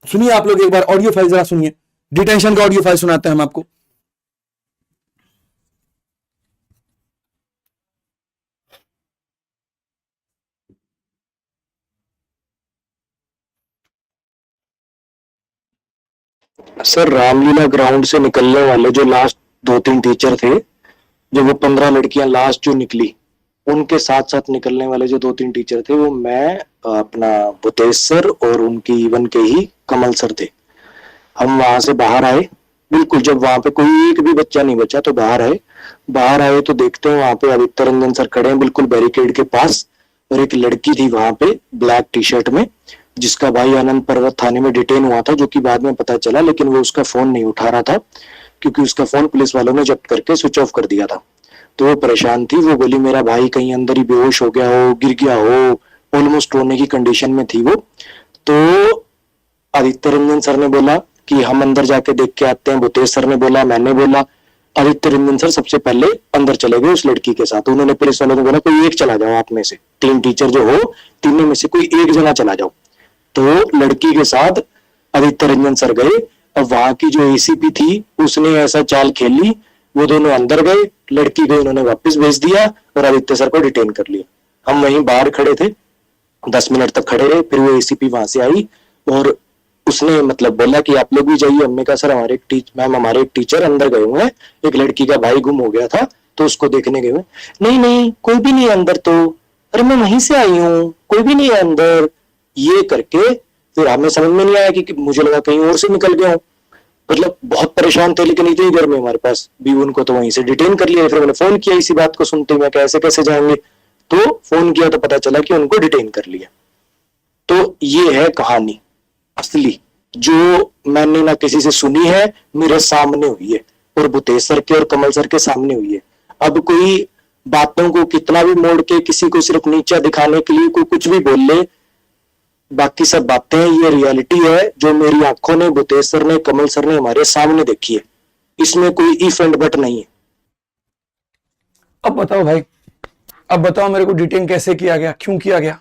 सुनिए आप लोग एक बार ऑडियो फाइल जरा सुनिए, डिटेंशन का ऑडियो फाइल सुनाते हैं हम आपको। सर, रामलीला ग्राउंड से निकलने वाले जो लास्ट 2-3 टीचर थे, जो वो 15 लड़कियां लास्ट जो निकली, उनके साथ साथ निकलने वाले जो 2-3 टीचर थे, वो मैं, अपना भूतेश सर और उनकी इवन के ही कमल सर थे। हम वहां से बाहर आए, बिल्कुल जब वहां पे कोई एक भी बच्चा नहीं बचा तो बाहर आए तो देखते हैं वहां पे आदित्य रंजन सर खड़े हैं बिल्कुल बैरिकेड के पास, और एक लड़की थी वहां पे ब्लैक टी शर्ट में, जिसका भाई आनंद पर्वत थाने में डिटेन हुआ था, जो कि बाद में पता चला, लेकिन वो उसका फोन नहीं उठा रहा था क्योंकि उसका फोन पुलिस वालों ने जब्त करके स्विच ऑफ कर दिया था। तो वो परेशान थी, वो बोली मेरा भाई कहीं अंदर ही बेहोश हो गया हो, गिर गया हो, ऑलमोस्ट रोने की कंडीशन में थी वो। तो आदित्य रंजन सर ने बोला कि हम अंदर जाके देख के आते हैं, भूतेश सर ने बोला, मैंने बोला। आदित्य रंजन सर सबसे पहले अंदर चले गए उस लड़की के साथ। उन्होंने पुलिस वालों को बोला कोई एक चला जाओ, आप में से 3 टीचर जो हो, तीनों में से कोई एक जना चला जाओ। तो लड़की के साथ आदित्य रंजन सर गए। अब वहां की जो एसीपी थी उसने ऐसा चाल खेली, वो दोनों अंदर गए, लड़की को इन्होंने वापस भेज दिया और आदित्य सर को डिटेन कर लिया। हम वहीं बाहर खड़े थे, 10 मिनट तक खड़े रहे, फिर वो एसीपी वहां से आई और उसने मतलब बोला कि आप लोग भी जाइए। हमने कहा सर हमारे एक टीचर अंदर गए हुए हैं, एक लड़की का भाई गुम हो गया था तो उसको देखने गए हुए। नहीं कोई भी नहीं है अंदर। तो अरे मैं वहीं से आई हूँ, कोई भी नहीं है अंदर। ये करके फिर हमें समझ में नहीं आया कि मुझे लगा कहीं और से निकल गया हूँ, मतलब बहुत परेशान थे। लेकिन इतनी देर में हमारे पास भी उनको तो वहीं से डिटेन कर लिया। फिर मैंने फोन किया इसी बात को सुनते हुए, कैसे कैसे जाएंगे, तो फोन किया तो पता चला कि उनको डिटेन कर लिया। तो ये है कहानी असली, जो मैंने ना किसी से सुनी है, मेरे सामने हुई है, और भूतेश सर के और कमल सर के सामने हुई है। अब कोई बातों को कितना भी मोड़ के किसी को सिर्फ नीचा दिखाने के लिए कोई कुछ भी बोल ले, बाकी सब बातें ये रियलिटी है जो मेरी आंखों ने, भूतेश सर ने, कमल सर ने हमारे सामने देखी है। इसमें कोई इफ एंड बट नहीं है। अब बताओ भाई, अब बताओ मेरे को डिटेन कैसे किया गया, क्यों किया गया?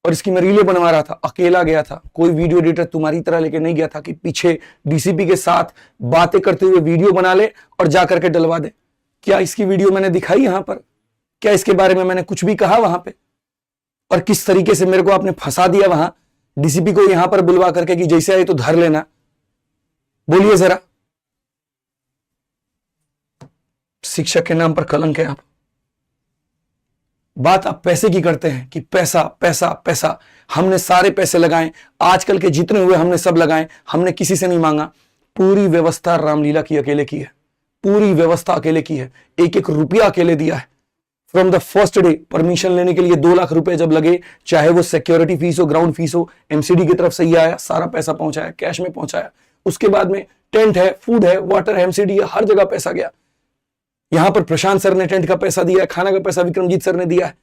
और इसकी मैं रीलें बनवा रहा था, अकेला गया था, कोई वीडियो एडिटर तुम्हारी तरह लेके नहीं गया था कि पीछे डीसीपी के साथ बातें करते हुए वीडियो बना ले और जा करके डलवा दे। क्या इसकी वीडियो मैंने दिखाई यहां पर? क्या इसके बारे में मैंने कुछ भी कहा वहां पे? और किस तरीके से मेरे को आपने फंसा दिया वहां डीसीपी को यहां पर बुलवा करके कि जैसे आए तो धर लेना? बोलिए जरा। शिक्षक के नाम पर कलंक है आप। बात आप पैसे की करते हैं कि पैसा पैसा पैसा। हमने सारे पैसे लगाए, आजकल के जितने हुए हमने सब लगाए, हमने किसी से नहीं मांगा। पूरी व्यवस्था रामलीला की अकेले की है, पूरी व्यवस्था अकेले की है, एक एक रुपया अकेले दिया है। From the first day permission लेने के लिए 2 लाख रुपए जब लगे, चाहे वो सिक्योरिटी फीस हो, ग्राउंड फीस हो, एमसीडी की तरफ से ही आया, सारा पैसा पहुंचाया, कैश में पहुंचाया। उसके बाद में टेंट है, फूड है, वाटर है, एमसीडी है, हर जगह पैसा गया। यहां पर प्रशांत सर ने टेंट का पैसा दिया है, खाना का पैसा विक्रमजीत सर ने दिया है।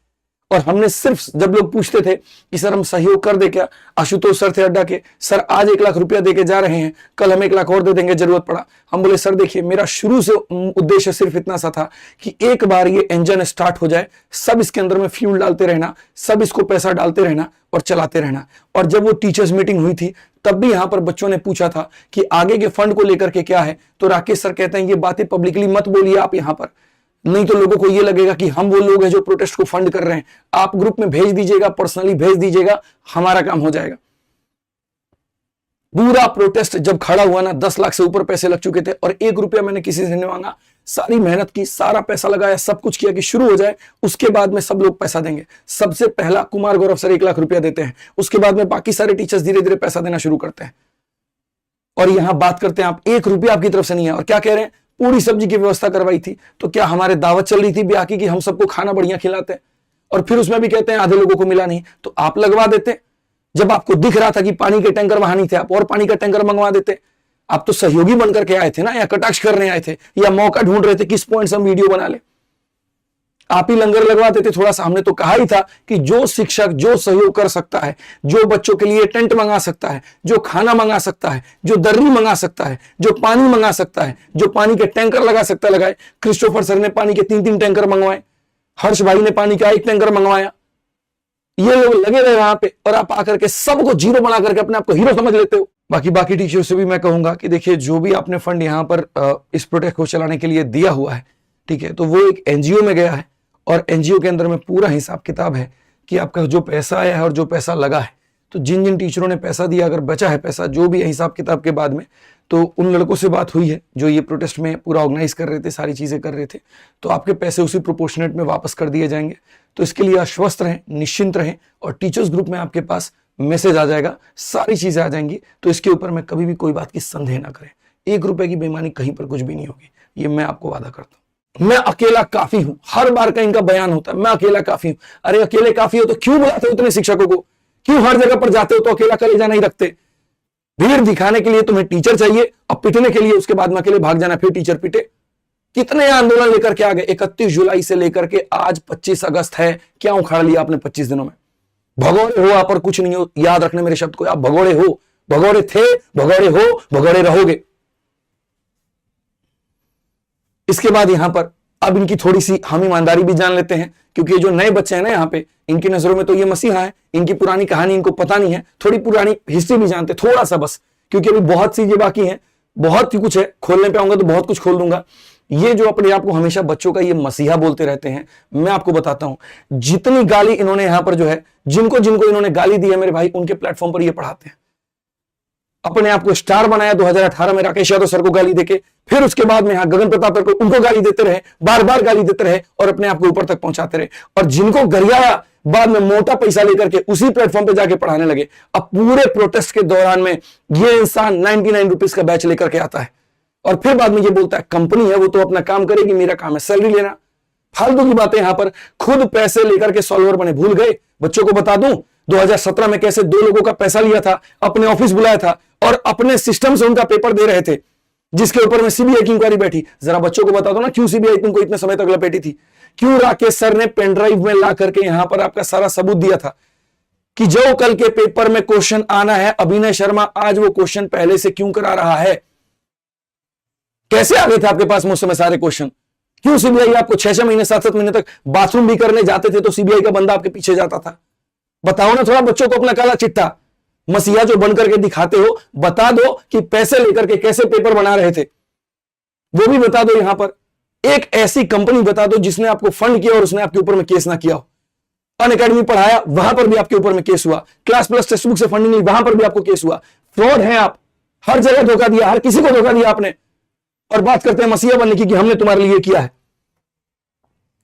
और हमने सिर्फ, जब लोग पूछते थे कि सर हम सहयोग कर दे क्या, आशुतोष सर थे अड्डा के, सर आज 1 लाख रुपया देके जा रहे हैं, कल हम 1 लाख और दे देंगे जरूरत पड़ा। हम बोले सर देखिए, मेरा शुरू से उद्देश्य सिर्फ इतना सा था कि एक बार ये इंजन स्टार्ट हो जाए, सब इसके अंदर में फ्यूल डालते रहना, सब इसको पैसा डालते रहना और चलाते रहना। और जब वो टीचर्स मीटिंग हुई थी तब भी यहां पर बच्चों ने पूछा था कि आगे के फंड को लेकर के क्या है, तो राकेश सर कहते हैं ये बातें पब्लिकली मत बोलिए आप यहां पर, नहीं तो लोगों को ये लगेगा कि हम वो लोग हैं जो प्रोटेस्ट को फंड कर रहे हैं। आप ग्रुप में भेज दीजिएगा, पर्सनली भेज दीजिएगा, हमारा काम हो जाएगा। पूरा प्रोटेस्ट जब खड़ा हुआ ना, 10 लाख से ऊपर पैसे लग चुके थे और 1 रुपया मैंने किसी से नहीं मांगा। सारी मेहनत की, सारा पैसा लगाया, सब कुछ किया कि शुरू हो जाए, उसके बाद में सब लोग पैसा देंगे। सबसे पहला कुमार गौरव सर 1 लाख रुपया देते हैं, उसके बाद में बाकी सारे टीचर्स धीरे धीरे पैसा देना शुरू करते हैं। और यहां बात करते हैं आप 1 रुपया आपकी तरफ से नहीं है। और क्या कह रहे हैं, पूरी सब्जी की व्यवस्था करवाई थी। तो क्या हमारे दावत चल रही थी ब्याह की कि हम सबको खाना बढ़िया खिलाते हैं? और फिर उसमें भी कहते हैं आधे लोगों को मिला नहीं, तो आप लगवा देते। जब आपको दिख रहा था कि पानी के टैंकर वहां नहीं थे, आप और पानी का टैंकर मंगवा देते। आप तो सहयोगी बनकर के आए थे ना, या कटाक्ष करने आए थे, या मौका ढूंढ रहे थे किस पॉइंट से हम वीडियो बना ले। आप ही लंगर लगवा देते थोड़ा सा। हमने तो कहा ही था कि जो शिक्षक जो सहयोग कर सकता है, जो बच्चों के लिए टेंट मंगा सकता है, जो खाना मंगा सकता है, जो दर्री मंगा सकता है, जो पानी मंगा सकता है, जो पानी के टैंकर लगा सकता है लगाए। क्रिस्टोफर सर ने पानी के 3-3 टैंकर मंगवाए, हर्ष भाई ने पानी का 1 टैंकर मंगवाया। ये लोग लगे रहे वहां पे और आप आकर के सबको जीरो बना करके अपने आप को हीरो समझ लेते हो। बाकी टीचर से भी मैं कहूंगा कि देखिए, जो भी आपने फंड यहां पर इस प्रोजेक्ट को चलाने के लिए दिया हुआ है, ठीक है, तो वो एक एनजीओ में गया है और एनजीओ के अंदर में पूरा हिसाब किताब है कि आपका जो पैसा आया है और जो पैसा लगा है। तो जिन जिन टीचरों ने पैसा दिया, अगर बचा है पैसा, जो भी है हिसाब किताब के बाद में, तो उन लड़कों से बात हुई है जो ये प्रोटेस्ट में पूरा ऑर्गेनाइज कर रहे थे, सारी चीजें कर रहे थे, तो आपके पैसे उसी प्रोपोर्शनेट में वापस कर दिए जाएंगे। तो इसके लिए आश्वस्त रहें, निश्चिंत रहें, और टीचर्स ग्रुप में आपके पास मैसेज आ जाएगा, सारी चीजें आ जाएंगी। तो इसके ऊपर में कभी भी कोई बात की संदेह ना करें। 1 रुपए की बेईमानी कहीं पर कुछ भी नहीं होगी, ये मैं आपको वादा करता हूं। मैं अकेला काफी हूं, हर बार का इनका बयान होता है, मैं अकेला काफी हूं। अरे अकेले काफी हो तो क्यों बुलाते हो इतने शिक्षकों को? क्यों हर जगह पर जाते हो तो अकेला कलेजा नहीं रखते? भीड़ दिखाने के लिए तुम्हें टीचर चाहिए, अब पिटने के लिए उसके बाद में अकेले भाग जाना, फिर टीचर पिटे। कितने आंदोलन लेकर के आ गए, 31 जुलाई से लेकर के आज 25 अगस्त है, क्या उखाड़ लिया आपने 25 दिनों में? भगोड़े हो आप और कुछ नहीं हो, याद रखने मेरे शब्द को, आप भगोड़े हो, भगोड़े थे, भगोड़े हो, भगोड़े रहोगे। इसके बाद यहां पर अब इनकी थोड़ी सी हम ईमानदारी भी जान लेते हैं, क्योंकि ये जो नए बच्चे हैं ना यहाँ पे, इनकी नजरों में तो ये मसीहा है, इनकी पुरानी कहानी इनको पता नहीं है, थोड़ी पुरानी हिस्ट्री भी जानते थोड़ा सा बस, क्योंकि अभी बहुत चीजें बाकी हैं, बहुत ही कुछ है, खोलने पे आऊंगा तो बहुत कुछ खोल दूंगा। ये जो अपने आप को हमेशा बच्चों का ये मसीहा बोलते रहते हैं, मैं आपको बताता हूं, जितनी गाली इन्होंने यहां पर जो है, जिनको जिनको इन्होंने गाली दी है मेरे भाई, उनके प्लेटफॉर्म पर ये पढ़ाते हैं। अपने आप को स्टार बनाया 2018 में राकेश यादव सर को गाली देके, फिर उसके बाद में यहां गगन प्रताप को उनको गाली देते रहे, बार बार गाली देते रहे और अपने आप को ऊपर तक पहुंचाते रहे। और जिनको गरियाया, बाद में मोटा पैसा लेकर के उसी प्लेटफॉर्म पे जाके पढ़ाने लगे। अब पूरे प्रोटेस्ट के दौरान में ये इंसान 99 रुपीज का बैच लेकर के आता है और फिर बाद में ये बोलता है कंपनी है वो तो अपना काम करेगी, मेरा काम है सैलरी लेना। फालतू की बातें यहां पर, खुद पैसे लेकर के सॉल्वर बने। भूल गए? बच्चों को बता दूं 2017 में कैसे 2 लोगों का पैसा लिया था, अपने ऑफिस बुलाया था और अपने सिस्टम से उनका पेपर दे रहे थे, जिसके ऊपर में सीबीआई की इंक्वायरी बैठी। जरा बच्चों को बता दो ना, क्यों सीबीआई तुमको इतने समय तक लपेटी थी? क्यों राकेश सर ने पेन ड्राइव में ला करके यहां पर आपका सारा सबूत दिया था कि जो कल के पेपर में क्वेश्चन आना है, अभिनय शर्मा आज वो क्वेश्चन पहले से क्यों करा रहा है? कैसे आ गए थे आपके पास उस समय सारे क्वेश्चन? क्यों सीबीआई आपको 6-6 महीने 7-7 महीने तक बाथरूम भी करने जाते थे तो सीबीआई का बंदा आपके पीछे जाता था? बताओ ना थोड़ा बच्चों को अपना काला चिट्ठा, मसीहा जो बन करके दिखाते हो, बता दो कि पैसे लेकर के कैसे पेपर बना रहे थे, वो भी बता दो। यहां पर एक ऐसी कंपनी बता दो जिसने आपको फंड किया और उसने आपके ऊपर में केस ना किया हो। अनअकैडमी पढ़ाया, वहां पर भी आपके ऊपर में केस हुआ। क्लास प्लस टेक्स्ट बुक से फंडिंग ली, वहां पर भी आपको केस हुआ। फ्रॉड है आप, हर जगह धोखा दिया, हर किसी को धोखा दिया आपने, और बात करते हैं मसीहा बनने की कि हमने तुम्हारे लिए किया है।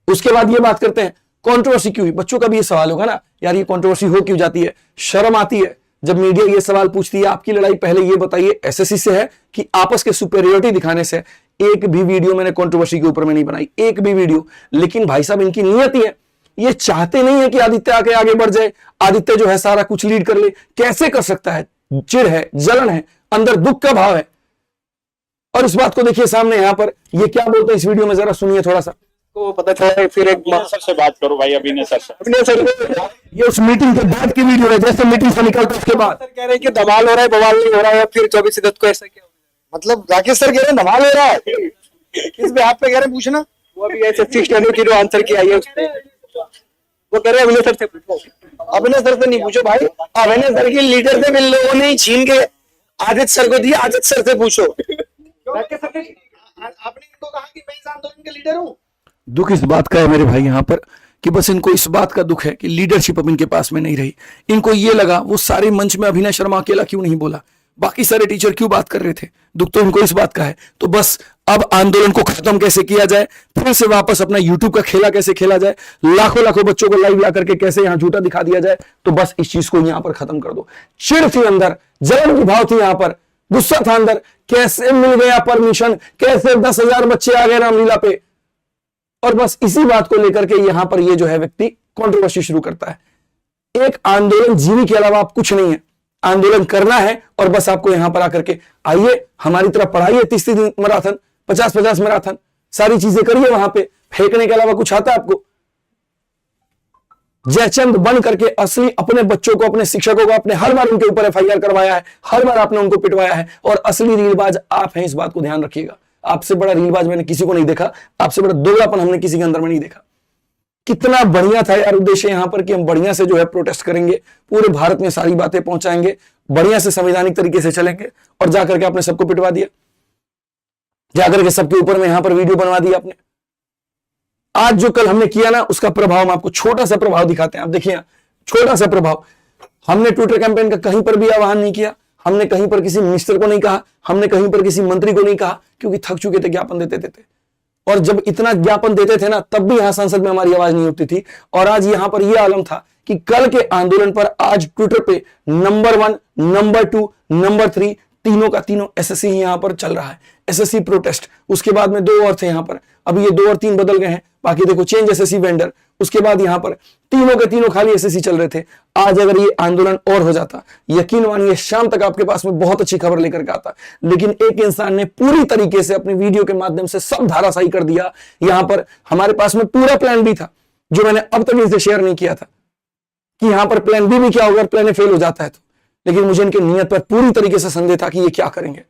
उसके बाद ये बात करते हैं कंट्रोवर्सी क्यों हुई। बच्चों का भी ये सवाल होगा ना, यार ये कंट्रोवर्सी हो क्यों जाती है? शर्म आती है जब मीडिया ये सवाल पूछती है। आपकी लड़ाई पहले ये बताइए एसएससी से है कि आपस के सुपेरियोरिटी दिखाने से? एक भी वीडियो मैंने कंट्रोवर्सी के ऊपर में नहीं बनाई, एक भी वीडियो। लेकिन भाई साहब इनकी नियत ही है, ये चाहते नहीं है कि आदित्य आके आगे बढ़ जाए, आदित्य जो है सारा कुछ लीड कर ले। कैसे कर सकता है? चिढ़ है, जलन है, अंदर दुख का भाव है। और इस बात को देखिए सामने यहां पर ये क्या बोलते हैं इस वीडियो में, जरा सुनिए थोड़ा सा। को पता चला फिर एक सर से बात करो भाई, अभिनय सर से। अभिनय सर, ये उस मीटिंग के बाद की वीडियो है, जैसे मीटिंग से निकलता उसके बाद। सर कह रहे हैं कि धमाल हो रहा है, बवाल नहीं हो रहा है। फिर 24 अगस्त को ऐसा क्या? मतलब राकेश सर कह रहे हैं धमाल हो रहा है, किस पे आप पे कह रहे हैं पूछना? वो अभी एसएससी स्टैंडर्ड की जो आंसर की आई है उसपे वो कह रहे हैं अभिनय सर से पूछो। अभिनय सर से नहीं पूछो भाई, अभिनय सर की लीडर थे इन लोगों ने छीन के आदित्य सर को दिया, आदित्य सर से पूछो। राकेश सर ने आपने इनको कहा कि मैं इस आंदोलन के लीडर हूँ। दुख इस बात का है मेरे भाई यहां पर कि बस इनको इस बात का दुख है कि लीडरशिप अब इनके पास में नहीं रही। इनको ये लगा वो सारे मंच में अभिनय शर्मा अकेला क्यों नहीं बोला, बाकी सारे टीचर क्यों बात कर रहे थे। दुख तो इनको इस बात का है। तो बस अब आंदोलन को खत्म कैसे किया जाए, फिर से वापस अपना यूट्यूब का खेला कैसे खेला जाए, लाखों लाखों बच्चों को लाइव ला करके कैसे यहां झूठा दिखा दिया जाए, तो बस इस चीज को यहां पर खत्म कर दो। चिढ़ थी अंदर, जलन की भाव थी यहां पर, गुस्सा था अंदर, कैसे मिल गया परमिशन, कैसे 10,000 बच्चे आ गए रामलीला पे। और बस इसी बात को लेकर के यहां पर ये जो है व्यक्ति कंट्रोवर्सी शुरू करता है। एक आंदोलन जीने के अलावा आप कुछ नहीं है, आंदोलन करना है और बस आपको यहां पर आकर के आइए हमारी तरफ पढ़ाइए, 30 दिन मैराथन, 50-50 मैराथन, सारी चीजें करिए। वहां पे फेंकने के अलावा कुछ आता है आपको? जयचंद बन करके असली अपने बच्चों को, अपने शिक्षकों को, अपने हर बार उनके ऊपर एफआईआर करवाया है, हर बार आपने उनको पिटवाया है, और असली रीलबाज आप हैं, इस बात को ध्यान रखिएगा। आपसे बड़ा रीलबाज मैंने किसी को नहीं देखा, आपसे बड़ा दोगलापन हमने किसी के अंदर में नहीं देखा। कितना बढ़िया था यार उद्देश्य यहां पर कि हम बढ़िया से जो है प्रोटेस्ट करेंगे, पूरे भारत में सारी बातें पहुंचाएंगे, बढ़िया से संवैधानिक तरीके से चलेंगे, और जाकर के आपने सबको पिटवा दिया, जाकर के सबके ऊपर में यहां पर वीडियो बनवा दी आपने। आज जो कल हमने किया ना, उसका प्रभाव हम आपको छोटा सा प्रभाव दिखाते हैं। आप देखिए, छोटा सा प्रभाव। हमने ट्विटर कैंपेन का कहीं पर भी आह्वान नहीं किया, हमने कहीं पर किसी मिनिस्टर को नहीं कहा, हमने कहीं पर किसी मंत्री को नहीं कहा, क्योंकि थक चुके थे ज्ञापन देते देते। और जब इतना ज्ञापन देते थे ना, तब भी यहां संसद में हमारी आवाज नहीं उठती थी। और आज यहां पर यह आलम था कि कल के आंदोलन पर आज ट्विटर पे नंबर 1, नंबर 2, नंबर 3 तीनों का तीनों एसएससी ही यहां पर चल रहा है। एसएससी प्रोटेस्ट, उसके बाद में 2 और थे यहां पर, अब ये 2 और 3 बदल गए हैं। बाकी देखो, चेंज एसएससी वेंडर, उसके बाद यहां पर तीनों के तीनों खाली एसएससी चल रहे थे। आज अगर ये आंदोलन और हो जाता, यकीन मानिए शाम तक आपके पास में बहुत अच्छी खबर लेकर के आता। लेकिन एक इंसान ने पूरी तरीके से अपनी वीडियो के माध्यम से सब धाराशाही कर दिया। यहां पर हमारे पास में पूरा प्लान भी था, जो मैंने अब तक इनसे शेयर नहीं किया था, कि यहां पर प्लान बी भी क्या होगा, प्लान ए फेल हो जाता है तो। लेकिन मुझे इनके नियत पर पूरी तरीके से संदेह था कि ये क्या करेंगे,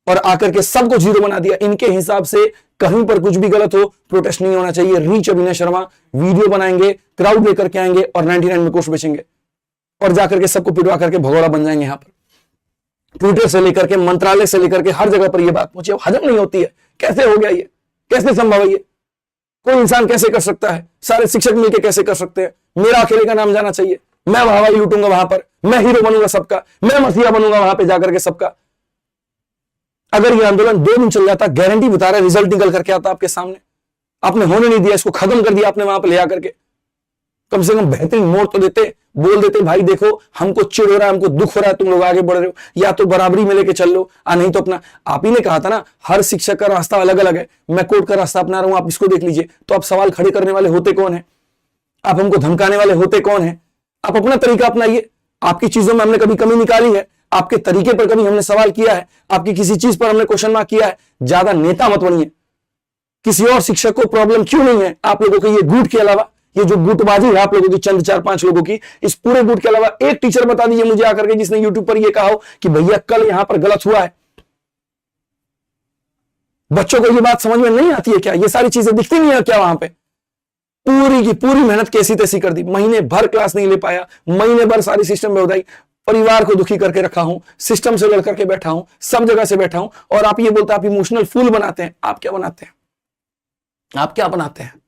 और आकर के सबको जीरो बना दिया। इनके हिसाब से कहीं पर कुछ भी गलत हो, प्रोटेस्ट नहीं होना चाहिए। रीच अभिनय शर्मा वीडियो बनाएंगे, क्राउड लेकर के आएंगे और 99 में कोर्स बेचेंगे, और जाकर के सबको पिटवा करके भगोड़ा बन जाएंगे। यहां पर ट्विटर से लेकर के, मंत्रालय से लेकर के हर जगह पर यह बात पहुंची। अब हजम नहीं होती है, कैसे हो गया ये, कैसे संभव है ये, कोई इंसान कैसे कर सकता है, सारे शिक्षक मिलकर कैसे कर सकते हैं। मेरा अकेले का नाम जाना चाहिए, मैं वाहवाही लूटूंगा वहां पर, मैं हीरो बनूंगा सबका, मैं मसीहा बनूंगा वहां पे जाकर के सबका। अगर ये आंदोलन 2 दिन चल जाता, गारंटी बता रहा है रिजल्ट निकल करके आता आपके सामने। आपने होने नहीं दिया, इसको खत्म कर दिया आपने वहां पे ले आकर के। कम से कम बेहतरीन मोड़ तो देते, बोल देते भाई देखो हमको चिढ़ हो रहा है, हमको दुख हो रहा है, तुम लोग आगे बढ़ रहे हो, या तो बराबरी में लेके चल लो, नहीं तो अपना। आप ही ने कहा था ना, हर शिक्षक का रास्ता अलग अलग है, मैं कोर्ट का रास्ता अपना रहा हूं, आप इसको देख लीजिए। तो आप सवाल खड़े करने वाले होते कौन है, आप हमको धमकाने वाले होते कौन है। आप अपना तरीका अपनाइए। आपकी चीजों में हमने कभी कमी निकाली है, आपके तरीके पर कभी हमने सवाल किया है, आपकी किसी चीज पर हमने क्वेश्चन मार्क किया है। ज्यादा नेता मत बनिए। किसी और शिक्षक को प्रॉब्लम क्यों नहीं है आप लोगों के ये गुट के अलावा, ये जो गुटबाजी है आप लोगों की, चंद 4-5 लोगों की, इस पूरे गुट के अलावा एक टीचर बता दीजिए मुझे आकर के जिसने यूट्यूब पर ये कहा हो कि भैया कल यहां पर गलत हुआ है। बच्चों को ये बात समझ में नहीं आती है क्या, ये सारी चीजें दिखती नहीं है क्या वहां पे। पूरी की पूरी मेहनत कैसी तैसी कर दी, महीने भर क्लास नहीं ले पाया, महीने भर सारी सिस्टम में उदाई, परिवार को दुखी करके रखा हूं, सिस्टम से लड़ करके बैठा हूं, सब जगह से बैठा हूं, और आप ये बोलते हैं आप इमोशनल फूल बनाते हैं। आप क्या बनाते हैं, आप क्या बनाते हैं।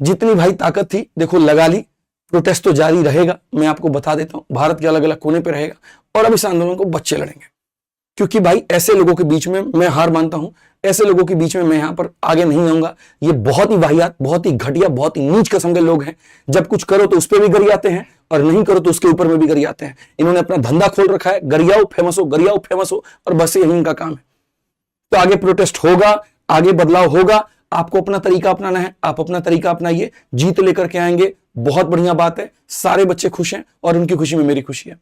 जितनी भाई ताकत थी देखो लगा ली। प्रोटेस्ट तो जारी रहेगा, मैं आपको बता देता हूं, भारत के अलग अलग कोने पे रहेगा, और अब इस आंदोलन को बच्चे लड़ेंगे। क्योंकि भाई ऐसे लोगों के बीच में मैं हार मानता हूं, ऐसे लोगों के बीच में मैं यहां पर आगे नहीं आऊंगा। ये बहुत ही वाहियात, बहुत ही घटिया, बहुत ही नीच किस्म के लोग हैं। जब कुछ करो तो उस पर भी गरियाते हैं, और नहीं करो तो उसके ऊपर में भी गरियाते हैं। इन्होंने अपना धंधा खोल रखा है, गरियाओ फेमस हो, गरियाओ फेमस हो, और बस यही इनका काम है। तो आगे प्रोटेस्ट होगा, आगे बदलाव होगा। आपको अपना तरीका अपनाना है, आप अपना तरीका अपनाइए, जीत लेकर के आएंगे। बहुत बढ़िया बात है, सारे बच्चे खुश हैं, और उनकी खुशी में मेरी खुशी है।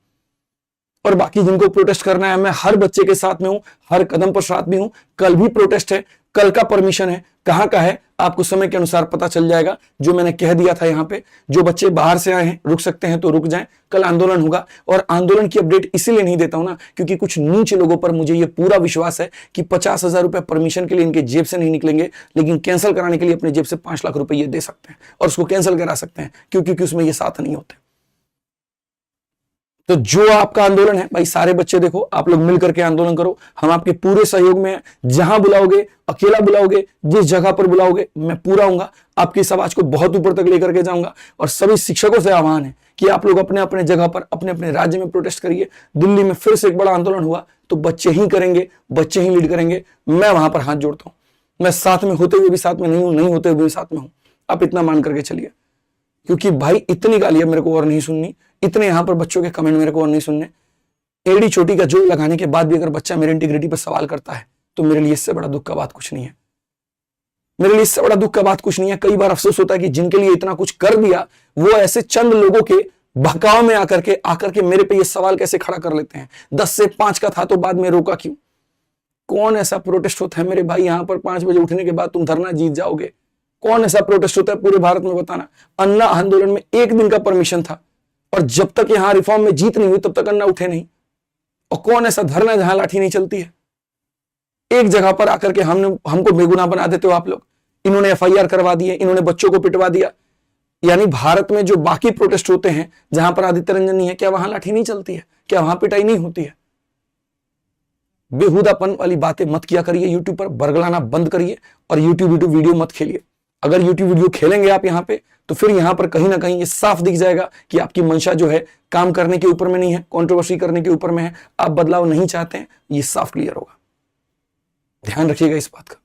और बाकी जिनको प्रोटेस्ट करना है, मैं हर बच्चे के साथ में हूं, हर कदम पर साथ में हूं। कल भी प्रोटेस्ट है, कल का परमिशन है, कहां का है आपको समय के अनुसार पता चल जाएगा। जो मैंने कह दिया था यहाँ पे, जो बच्चे बाहर से आए हैं रुक सकते हैं तो रुक जाएं, कल आंदोलन होगा। और आंदोलन की अपडेट इसीलिए नहीं देता हूं ना, क्योंकि कुछ नीच लोगों पर मुझे ये पूरा विश्वास है कि 50,000 रुपए परमिशन के लिए इनके जेब से नहीं निकलेंगे, लेकिन कैंसिल कराने के लिए अपने जेब से 5 लाख रुपए ये दे सकते हैं, और उसको कैंसिल करा सकते हैं, क्योंकि उसमें ये साथ नहीं होते। तो जो आपका आंदोलन है भाई, सारे बच्चे देखो, आप लोग मिल करके आंदोलन करो, हम आपके पूरे सहयोग में हैं। जहां बुलाओगे, अकेला बुलाओगे, जिस जगह पर बुलाओगे, मैं पूरा आऊंगा, आपकी इस आवाज को बहुत ऊपर तक लेकर के जाऊंगा। और सभी शिक्षकों से आह्वान है कि आप लोग अपने अपने जगह पर, अपने अपने राज्य में प्रोटेस्ट करिए। दिल्ली में फिर से एक बड़ा आंदोलन हुआ तो बच्चे ही करेंगे, बच्चे ही लीड करेंगे। मैं वहां पर हाथ जोड़ता हूं, मैं साथ में होते हुए भी साथ में नहीं हूं, नहीं होते हुए भी साथ में हूं। आप इतना मान करके चलिए, क्योंकि भाई इतनी गालियां मेरे को और नहीं सुननी, इतने यहां पर बच्चों के कमेंट मेरे को और नहीं सुनने। एड़ी चोटी का जोड़ लगाने के बाद भी अगर बच्चा मेरे इंटीग्रिटी पर सवाल करता है तो मेरे लिए इससे बड़ा दुख का बात कुछ नहीं है। मेरे लिए इससे बड़ा दुख का बात कुछ नहीं है। कई बार अफसोस होता है कि जिनके लिए इतना कुछ कर दिया, वो ऐसे चंद लोगों के बहकाव में आकर के मेरे पे ये सवाल कैसे खड़ा कर लेते हैं। 10 से 5 का था तो बाद में रोका क्यों? कौन ऐसा प्रोटेस्ट होता है मेरे भाई, यहां पर 5 बजे उठने के बाद तुम धरना जीत जाओगे? कौन ऐसा प्रोटेस्ट होता है पूरे भारत में बताना? अन्ना आंदोलन में 1 दिन का परमिशन था और जब तक यहां रिफॉर्म में जीत नहीं हुई तब तक अन्ना उठे नहीं। और कौन ऐसा धरना जहां लाठी नहीं चलती है? एक जगह पर आकर के हमको बेगुनाह बना देते हो आप लोग। इन्होंने एफआईआर करवा दी है, इन्होंने बच्चों को पिटवा दिया। यानी भारत में जो बाकी प्रोटेस्ट होते हैं जहां पर आदित्य रंजन नहीं है, क्या वहां लाठी नहीं चलती है? क्या वहां पिटाई नहीं होती है? बेहुदापन वाली बातें मत किया करिए, यूट्यूब पर बरगलाना बंद करिए और यूट्यूब वीडियो मत खेलिए। अगर यूट्यूब वीडियो खेलेंगे आप यहां पे तो फिर यहां पर कहीं ना कहीं ये साफ दिख जाएगा कि आपकी मंशा जो है काम करने के ऊपर में नहीं है, कंट्रोवर्सी करने के ऊपर में है, आप बदलाव नहीं चाहते हैं, ये साफ क्लियर होगा। ध्यान रखिएगा इस बात का।